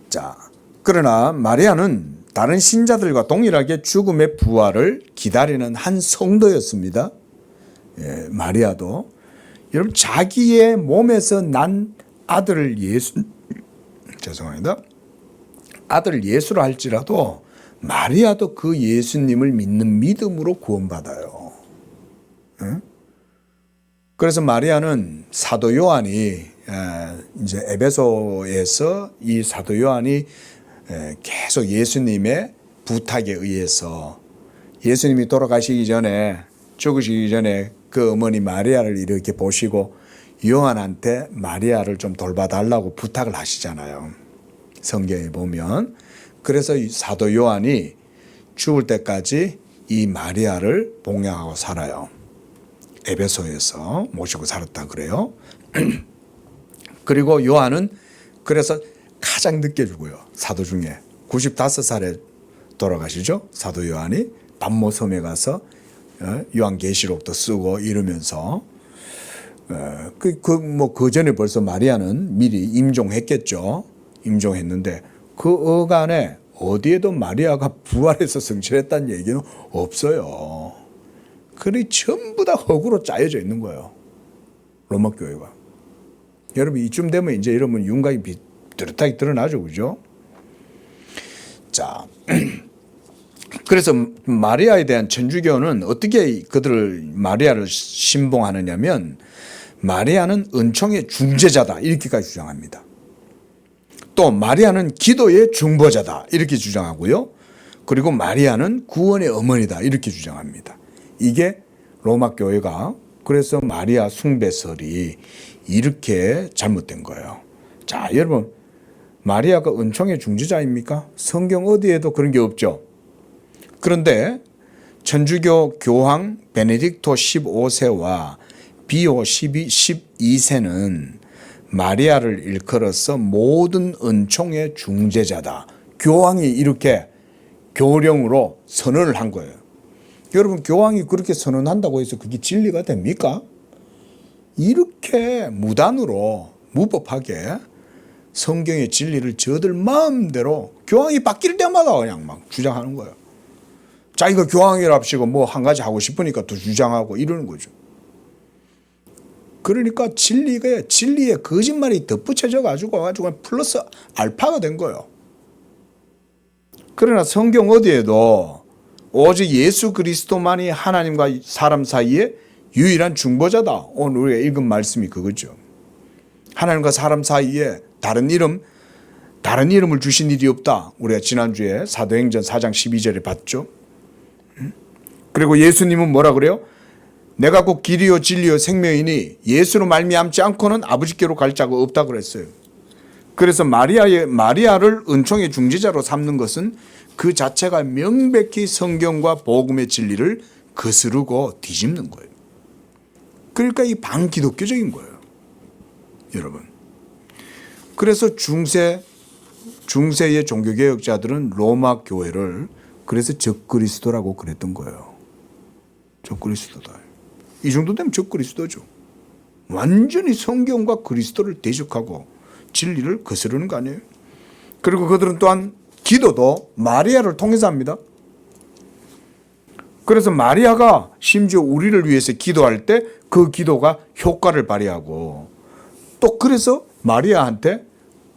자, 그러나 마리아는 다른 신자들과 동일하게 죽음의 부활을 기다리는 한 성도였습니다. 마리아도 여러분 자기의 몸에서 난 아들 아들 예수라 할지라도 마리아도 그 예수님을 믿는 믿음으로 구원받아요. 그래서 마리아는 사도 요한이 이제 에베소에서 이 사도 요한이 계속 예수님의 부탁에 의해서 예수님이 돌아가시기 전에 죽으시기 전에 그 어머니 마리아를 이렇게 보시고 요한한테 마리아를 좀 돌봐달라고 부탁을 하시잖아요. 성경에 보면. 그래서 이 사도 요한이 죽을 때까지 이 마리아를 봉양하고 살아요. 에베소에서 모시고 살았다 그래요. 그리고 요한은 그래서 가장 늦게 죽어요. 사도 중에 95살에 돌아가시죠. 사도 요한이 반모섬에 가서 요한계시록도 쓰고 이러면서 그 전에 벌써 마리아는 미리 임종했겠죠. 임종했는데 그 어간에 어디에도 마리아가 부활해서 승천했다는 얘기는 없어요. 그리 전부 다 흙으로 짜여져 있는 거예요. 로마 교회가. 여러분 이쯤 되면 이제 여러분 윤곽이 뚜렷하게 드러나죠, 그죠? 자, 그래서 마리아에 대한 천주교는 어떻게 마리아를 신봉하느냐면 마리아는 은총의 중재자다 이렇게까지 주장합니다. 또 마리아는 기도의 중보자다 이렇게 주장하고요. 그리고 마리아는 구원의 어머니다 이렇게 주장합니다. 이게 로마 교회가 그래서 마리아 숭배설이 이렇게 잘못된 거예요. 자, 여러분 마리아가 은총의 중재자입니까? 성경 어디에도 그런 게 없죠. 그런데 천주교 교황 베네딕토 15세와 비오 12세는 마리아를 일컬어서 모든 은총의 중재자다. 교황이 이렇게 교령으로 선언을 한 거예요. 여러분 교황이 그렇게 선언한다고 해서 그게 진리가 됩니까? 이렇게 무단으로 무법하게 성경의 진리를 저들 마음대로 교황이 바뀔 때마다 그냥 막 주장하는 거예요. 자기가 교황이랍시고 뭐 한 가지 하고 싶으니까 또 주장하고 이러는 거죠. 그러니까 진리에 거짓말이 덧붙여져 가지고 플러스 알파가 된 거예요. 그러나 성경 어디에도 오직 예수 그리스도만이 하나님과 사람 사이에 유일한 중보자다. 오늘 우리가 읽은 말씀이 그거죠. 하나님과 사람 사이에 다른 이름을 주신 일이 없다. 우리가 지난주에 사도행전 4장 12절에 봤죠. 그리고 예수님은 뭐라 그래요? 내가 곧 길이요 진리요 생명이니 예수로 말미암지 않고는 아버지께로 갈 자가 없다 그랬어요. 그래서 마리아를 은총의 중재자로 삼는 것은 그 자체가 명백히 성경과 복음의 진리를 거스르고 뒤집는 거예요. 그러니까 이 반기독교적인 거예요, 여러분. 그래서 중세의 종교개혁자들은 로마 교회를 그래서 적그리스도라고 그랬던 거예요. 적그리스도다. 이 정도 되면 적그리스도죠. 완전히 성경과 그리스도를 대적하고 진리를 거스르는 거 아니에요. 그리고 그들은 또한 기도도 마리아를 통해서 합니다. 그래서 마리아가 심지어 우리를 위해서 기도할 때 그 기도가 효과를 발휘하고, 또 그래서 마리아한테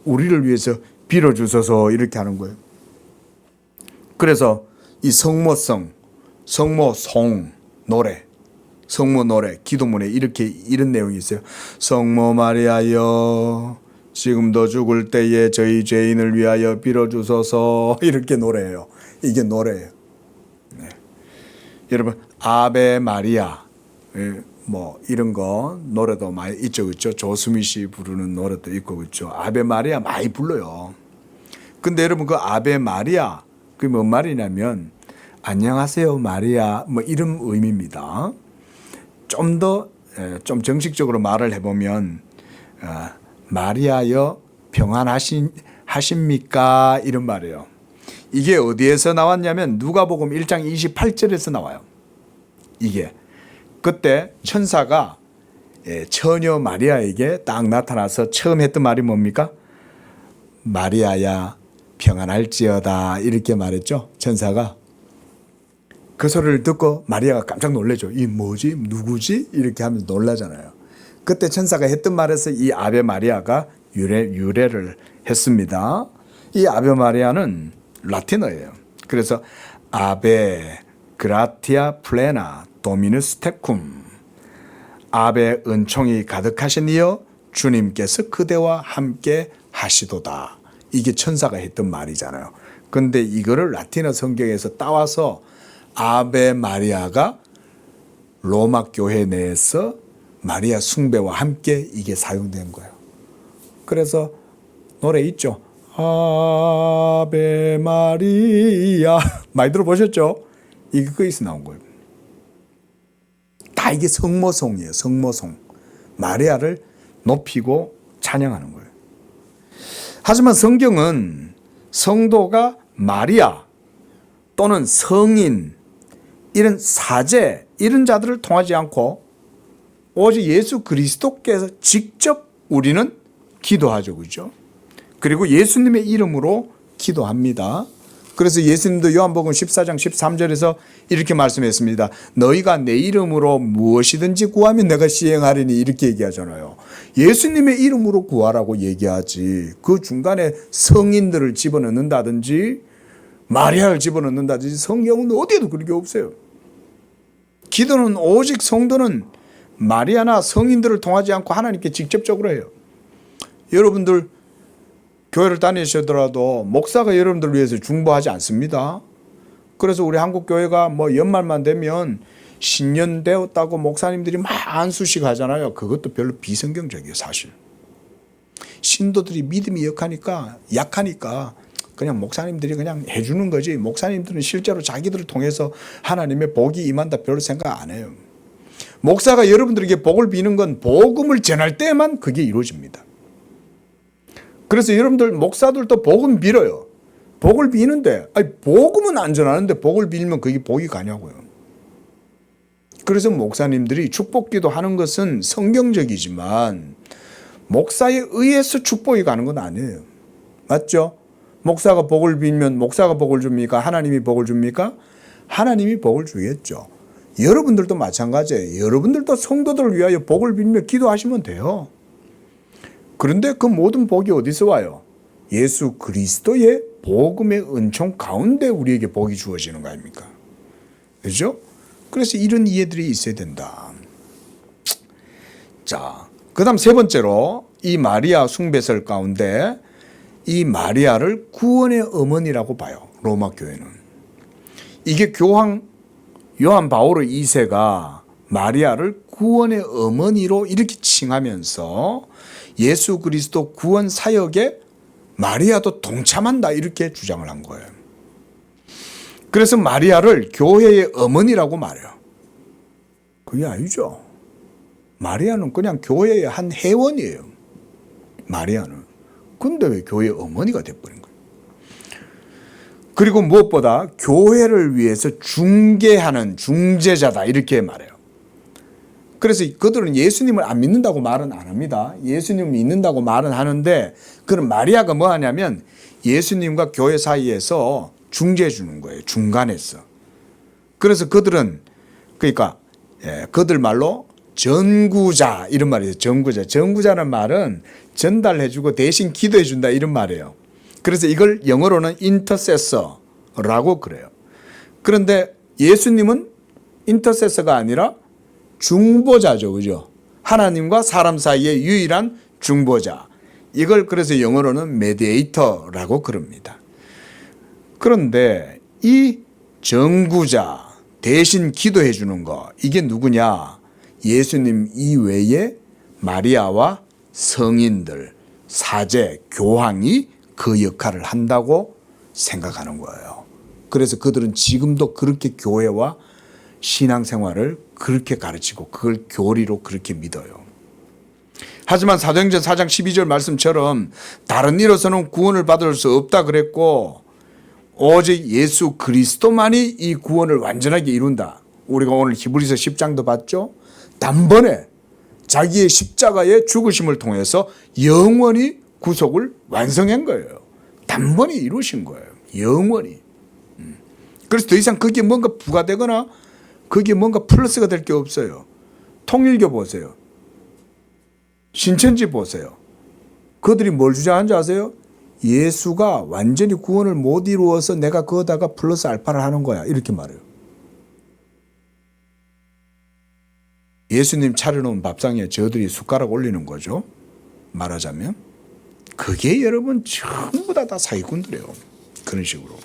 우리를 위해서 빌어주소서 이렇게 하는 거예요. 그래서 이 성모송 노래, 성모 노래, 기도문에 이런 내용이 있어요. 성모 마리아여, 지금도 죽을 때에 저희 죄인을 위하여 빌어주소서, 이렇게 노래해요. 이게 노래예요. 네. 여러분, 아베 마리아, 뭐 이런 거 노래도 많이 있죠, 그렇죠? 조수미 부르는 노래도 있고, 그렇죠? 아베 마리아 많이 불러요. 근데 여러분, 그 아베 마리아, 그게 뭔 말이냐면 안녕하세요 마리아, 뭐 이런 의미입니다. 좀 정식적으로 말을 해보면 마리아여 평안하십니까, 이런 말이에요. 이게 어디에서 나왔냐면 누가복음 1장 28절에서 나와요. 이게 그때 천사가 처녀 마리아에게 딱 나타나서 처음 했던 말이 뭡니까? 마리아야 평안할지어다, 이렇게 말했죠, 천사가. 그 소리를 듣고 마리아가 깜짝 놀라죠. 이 뭐지? 누구지? 이렇게 하면서 놀라잖아요. 그때 천사가 했던 말에서 이 아베 마리아가 유래를 했습니다. 이 아베 마리아는 라틴어예요. 그래서 아베 그라티아 플레나 도미누스 테쿰, 아베 은총이 가득하신 이여 주님께서 그대와 함께 하시도다. 이게 천사가 했던 말이잖아요. 근데 이거를 라틴어 성경에서 따와서 아베 마리아가 로마 교회 내에서 마리아 숭배와 함께 이게 사용된 거예요. 그래서 노래 있죠. 아베 마리아, 많이 들어보셨죠? 이게 거기서 나온 거예요. 다 이게 성모송이에요. 성모송. 마리아를 높이고 찬양하는 거예요. 하지만 성경은 성도가 마리아 또는 성인, 이런 사제, 이런 자들을 통하지 않고 오직 예수 그리스도께서 직접 우리는 기도하죠, 그렇죠? 그리고 예수님의 이름으로 기도합니다. 그래서 예수님도 요한복음 14장 13절에서 이렇게 말씀했습니다. 너희가 내 이름으로 무엇이든지 구하면 내가 시행하리니, 이렇게 얘기하잖아요. 예수님의 이름으로 구하라고 얘기하지, 그 중간에 성인들을 집어넣는다든지 마리아를 집어넣는다든지 성경은 어디에도 그런 게 없어요. 기도는 오직 성도는 마리아나 성인들을 통하지 않고 하나님께 직접적으로 해요. 여러분들 교회를 다니시더라도 목사가 여러분들을 위해서 중보하지 않습니다. 그래서 우리 한국 교회가 뭐 연말만 되면 신년 되었다고 목사님들이 막 안수식 하잖아요. 그것도 별로 비성경적이에요, 사실. 신도들이 믿음이 약하니까 그냥 목사님들이 그냥 해주는 거지, 목사님들은 실제로 자기들을 통해서 하나님의 복이 임한다 별로 생각 안 해요. 목사가 여러분들에게 복을 비는 건 복음을 전할 때만 그게 이루어집니다. 그래서 여러분들 목사들도 복음 빌어요. 복을 비는데, 복음은 안 전하는데 복을 빌면 그게 복이 가냐고요. 그래서 목사님들이 축복기도 하는 것은 성경적이지만 목사에 의해서 축복이 가는 건 아니에요. 맞죠? 목사가 복을 빌면 목사가 복을 줍니까? 하나님이 복을 줍니까? 하나님이 복을 주겠죠. 여러분들도 마찬가지예요. 여러분들도 성도들을 위하여 복을 빌며 기도하시면 돼요. 그런데 그 모든 복이 어디서 와요? 예수 그리스도의 복음의 은총 가운데 우리에게 복이 주어지는 거 아닙니까? 그렇죠? 그래서 이런 이해들이 있어야 된다. 자, 그 다음 세 번째로 이 마리아 숭배설 가운데 이 마리아를 구원의 어머니라고 봐요, 로마 교회는. 이게 요한 바오로 2세가 마리아를 구원의 어머니로 이렇게 칭하면서 예수 그리스도 구원 사역에 마리아도 동참한다, 이렇게 주장을 한 거예요. 그래서 마리아를 교회의 어머니라고 말해요. 그게 아니죠. 마리아는 그냥 교회의 한 회원이에요. 마리아는. 근데 왜 교회 어머니가 돼버린 거예요? 그리고 무엇보다 교회를 위해서 중개하는 중재자다 이렇게 말해요. 그래서 그들은 예수님을 안 믿는다고 말은 안 합니다. 예수님을 믿는다고 말은 하는데 그런 마리아가 뭐 하냐면 예수님과 교회 사이에서 중재해 주는 거예요. 중간에서. 그래서 그들은 그러니까 그들 말로 전구자 이런 말이에요. 전구자. 전구자는 말은 전달해 주고 대신 기도해 준다 이런 말이에요. 그래서 이걸 영어로는 인터세서라고 그래요. 그런데 예수님은 인터세서가 아니라 중보자죠. 그죠? 하나님과 사람 사이의 유일한 중보자. 이걸 그래서 영어로는 메디에이터라고 그럽니다. 그런데 이 전구자 대신 기도해 주는 거 이게 누구냐? 예수님 이외에 마리아와 성인들, 사제, 교황이 그 역할을 한다고 생각하는 거예요. 그래서 그들은 지금도 그렇게 교회와 신앙생활을 그렇게 가르치고 그걸 교리로 그렇게 믿어요. 하지만 사도행전 4장 12절 말씀처럼 다른 일로서는 구원을 받을 수 없다 그랬고 오직 예수 그리스도만이 이 구원을 완전하게 이룬다. 우리가 오늘 히브리서 10장도 봤죠. 단번에 자기의 십자가의 죽으심을 통해서 영원히 구속을 완성한 거예요. 단번에 이루신 거예요. 영원히. 그래서 더 이상 그게 뭔가 부과되거나 그게 뭔가 플러스가 될 게 없어요. 통일교 보세요. 신천지 보세요. 그들이 뭘 주장하는지 아세요? 예수가 완전히 구원을 못 이루어서 내가 거기다가 플러스 알파를 하는 거야. 이렇게 말해요. 예수님 차려놓은 밥상에 저들이 숟가락 올리는 거죠. 말하자면. 그게 여러분 전부 다 사기꾼들이에요. 그런 식으로.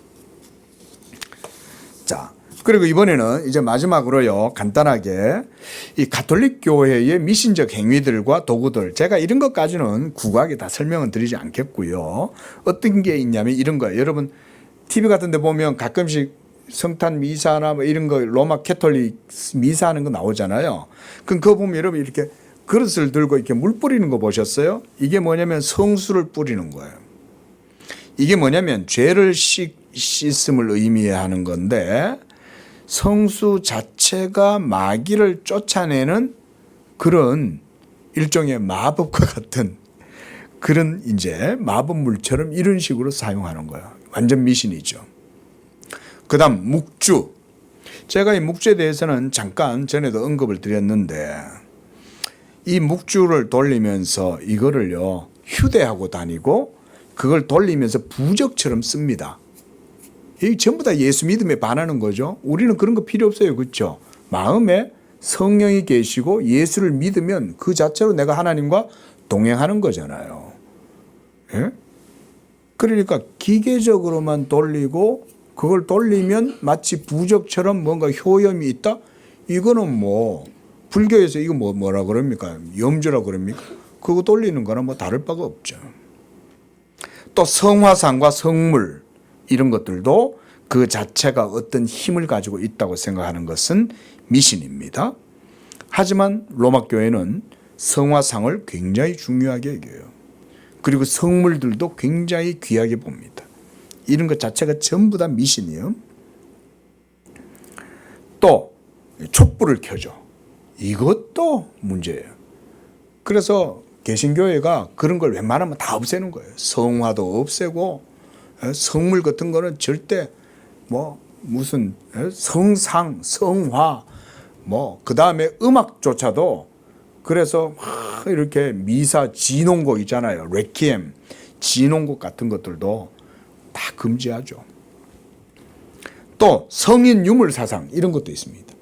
자, 그리고 이번에는 이제 마지막으로요, 간단하게 이 가톨릭 교회의 미신적 행위들과 도구들, 제가 이런 것까지는 구구하게 다 설명은 드리지 않겠고요. 어떤 게 있냐면 이런 거예요. 여러분 TV 같은 데 보면 가끔씩 성탄 미사나 뭐 이런 거 로마 캐톨릭 미사 하는 거 나오잖아요. 그럼 그거 보면 여러분 이렇게 그릇을 들고 이렇게 물 뿌리는 거 보셨어요? 이게 뭐냐면 성수를 뿌리는 거예요. 이게 뭐냐면 죄를 씻음을 의미하는 건데 성수 자체가 마귀를 쫓아내는 그런 일종의 마법과 같은 그런 이제 마법물처럼 이런 식으로 사용하는 거예요. 완전 미신이죠. 그 다음 묵주. 제가 이 묵주에 대해서는 잠깐 전에도 언급을 드렸는데 이 묵주를 돌리면서 이거를요 휴대하고 다니고 그걸 돌리면서 부적처럼 씁니다. 이 전부 다 예수 믿음에 반하는 거죠. 우리는 그런 거 필요 없어요. 그렇죠? 마음에 성령이 계시고 예수를 믿으면 그 자체로 내가 하나님과 동행하는 거잖아요. 예? 그러니까 기계적으로만 돌리고 그걸 돌리면 마치 부적처럼 뭔가 효염이 있다? 이거는 뭐 불교에서 이거 뭐라 그럽니까? 염주라 그럽니까? 그거 돌리는 거랑 뭐 다를 바가 없죠. 또 성화상과 성물 이런 것들도 그 자체가 어떤 힘을 가지고 있다고 생각하는 것은 미신입니다. 하지만 로마 교회는 성화상을 굉장히 중요하게 여겨요. 그리고 성물들도 굉장히 귀하게 봅니다. 이런 것 자체가 전부 다 미신이에요. 또 촛불을 켜죠. 이것도 문제예요. 그래서 개신교회가 그런 걸 웬만하면 다 없애는 거예요. 성화도 없애고 성물 같은 거는 절대 뭐 무슨 성상, 성화 뭐 그다음에 음악조차도 그래서 이렇게 미사 진홍곡 있잖아요. 레퀴엠 진홍곡 같은 것들도 다 금지하죠. 또 성인 유물 사상 이런 것도 있습니다.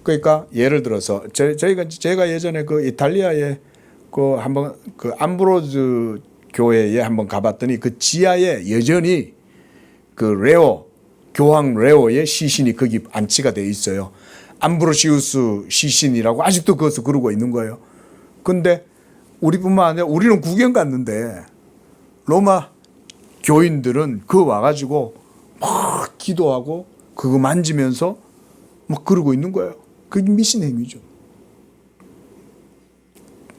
그러니까 예를 들어서 제가 예전에 그 이탈리아에 그 한번 그 암브로즈 교회에 한번 가봤더니 그 지하에 여전히 그 레오 교황 레오의 시신이 거기 안치가 돼 있어요. 암브로시우스 시신이라고 아직도 그것을 그러고 있는 거예요. 근데 우리뿐만 아니라 우리는 구경 갔는데 로마 교인들은 그거 와가지고 막 기도하고 그거 만지면서 막 그러고 있는 거예요. 그게 미신 행위죠.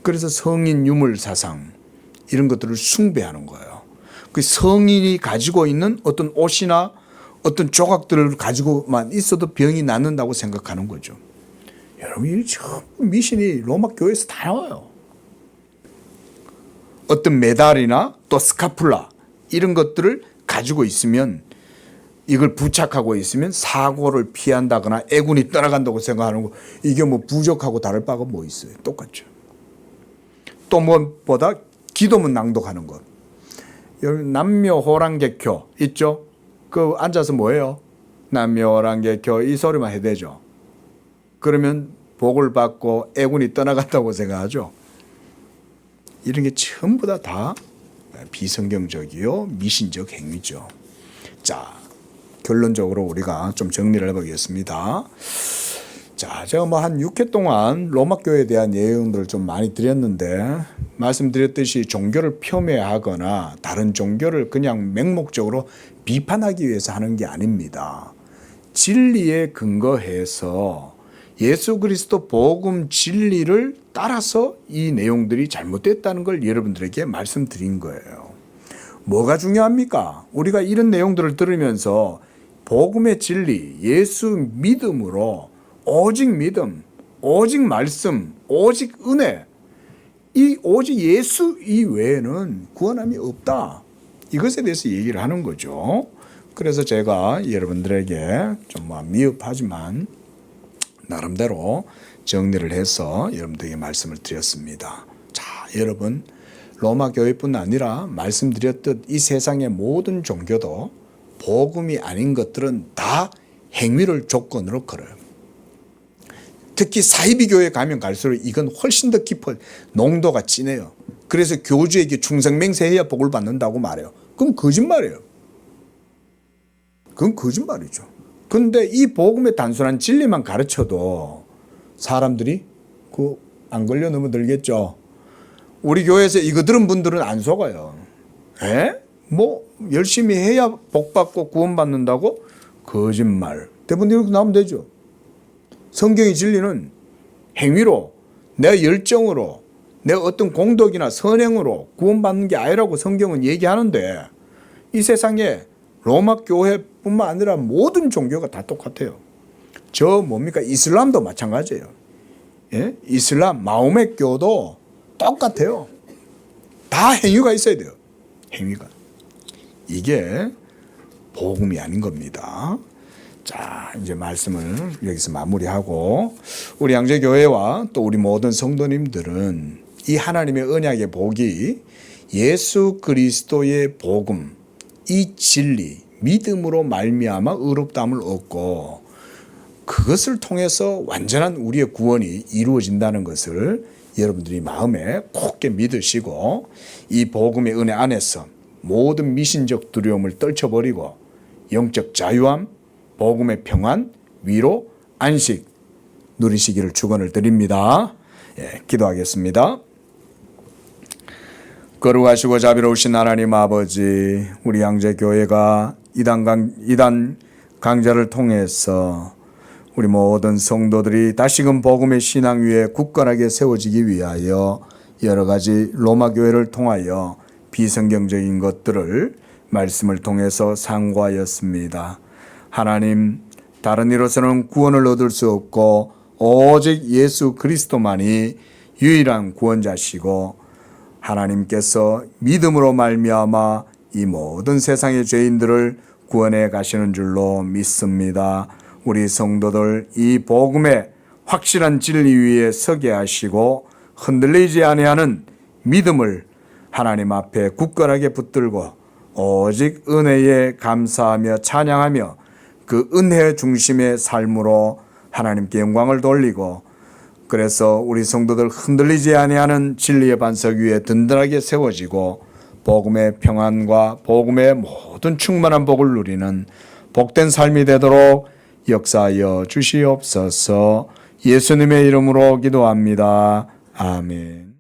그래서 성인 유물 사상 이런 것들을 숭배하는 거예요. 그 성인이 가지고 있는 어떤 옷이나 어떤 조각들을 가지고만 있어도 병이 낫는다고 생각하는 거죠. 여러분, 이 미신이 로마 교회에서 다 나와요. 어떤 메달이나 또 스카풀라 이런 것들을 가지고 있으면, 이걸 부착하고 있으면 사고를 피한다거나 애군이 떠나간다고 생각하는 거, 이게 뭐 부적하고 다를 바가 뭐 있어요. 똑같죠. 또 무엇보다 기도문 낭독하는 것. 여러분, 남묘호랑개교 있죠? 그 앉아서 뭐예요? 남묘호랑개교 이 소리만 해대죠. 그러면 복을 받고 애군이 떠나간다고 생각하죠. 이런 게 전부 다 비성경적이요 미신적 행위죠. 자, 결론적으로 우리가 좀 정리를 해보겠습니다. 자, 제가 뭐 한 6회 동안 로마 교회에 대한 내용들을 좀 많이 드렸는데, 말씀드렸듯이 종교를 폄훼하거나 다른 종교를 그냥 맹목적으로 비판하기 위해서 하는 게 아닙니다. 진리에 근거해서 예수 그리스도 복음 진리를 따라서 이 내용들이 잘못됐다는 걸 여러분들에게 말씀드린 거예요. 뭐가 중요합니까? 우리가 이런 내용들을 들으면서 복음의 진리, 예수 믿음으로 오직 믿음, 오직 말씀, 오직 은혜, 이 오직 예수 이외에는 구원함이 없다. 이것에 대해서 얘기를 하는 거죠. 그래서 제가 여러분들에게 좀 미흡하지만 나름대로 정리를 해서 여러분들에게 말씀을 드렸습니다. 자, 여러분, 로마 교회뿐 아니라 말씀드렸듯 이 세상의 모든 종교도 복음이 아닌 것들은 다 행위를 조건으로 걸어요. 특히 사이비 교회에 가면 갈수록 이건 훨씬 더 깊어, 농도가 진해요. 그래서 교주에게 충성맹세해야 복을 받는다고 말해요. 그건 거짓말이에요. 그건 거짓말이죠. 근데 이 복음의 단순한 진리만 가르쳐도 사람들이 안 걸려 넘어들겠죠. 우리 교회에서 이거 들은 분들은 안 속아요. 에? 뭐 열심히 해야 복 받고 구원 받는다고? 거짓말. 대부분 이렇게 나오면 되죠. 성경의 진리는 행위로, 내 열정으로, 내 어떤 공덕이나 선행으로 구원받는 게 아니라고 성경은 얘기하는데, 이 세상에 로마 교회뿐만 아니라 모든 종교가 다 똑같아요. 저 뭡니까? 이슬람도 마찬가지예요. 예? 이슬람, 마호메 교도 똑같아요. 다 행위가 있어야 돼요. 행위가. 이게 복음이 아닌 겁니다. 자, 이제 말씀을 여기서 마무리하고, 우리 양재교회와 또 우리 모든 성도님들은 이 하나님의 언약의 복이 예수 그리스도의 복음, 이 진리, 믿음으로 말미암아 의롭다함을 얻고 그것을 통해서 완전한 우리의 구원이 이루어진다는 것을 여러분들이 마음에 굳게 믿으시고, 이 복음의 은혜 안에서 모든 미신적 두려움을 떨쳐버리고 영적 자유함, 복음의 평안, 위로, 안식 누리시기를 축원을 드립니다. 예, 기도하겠습니다. 거룩하시고 자비로우신 하나님 아버지, 우리 양재교회가 이단 강좌를 통해서 우리 모든 성도들이 다시금 복음의 신앙 위에 굳건하게 세워지기 위하여 여러 가지 로마 교회를 통하여 비성경적인 것들을 말씀을 통해서 상고하였습니다. 하나님, 다른 이로서는 구원을 얻을 수 없고 오직 예수 그리스도만이 유일한 구원자시고, 하나님께서 믿음으로 말미암아 이 모든 세상의 죄인들을 구원해 가시는 줄로 믿습니다. 우리 성도들 이 복음의 확실한 진리 위에 서게 하시고 흔들리지 아니하는 믿음을 하나님 앞에 굳건하게 붙들고 오직 은혜에 감사하며 찬양하며 그 은혜 중심의 삶으로 하나님께 영광을 돌리고, 그래서 우리 성도들 흔들리지 아니하는 진리의 반석 위에 든든하게 세워지고 복음의 평안과 복음의 모든 충만한 복을 누리는 복된 삶이 되도록 역사하여 주시옵소서. 예수님의 이름으로 기도합니다. 아멘.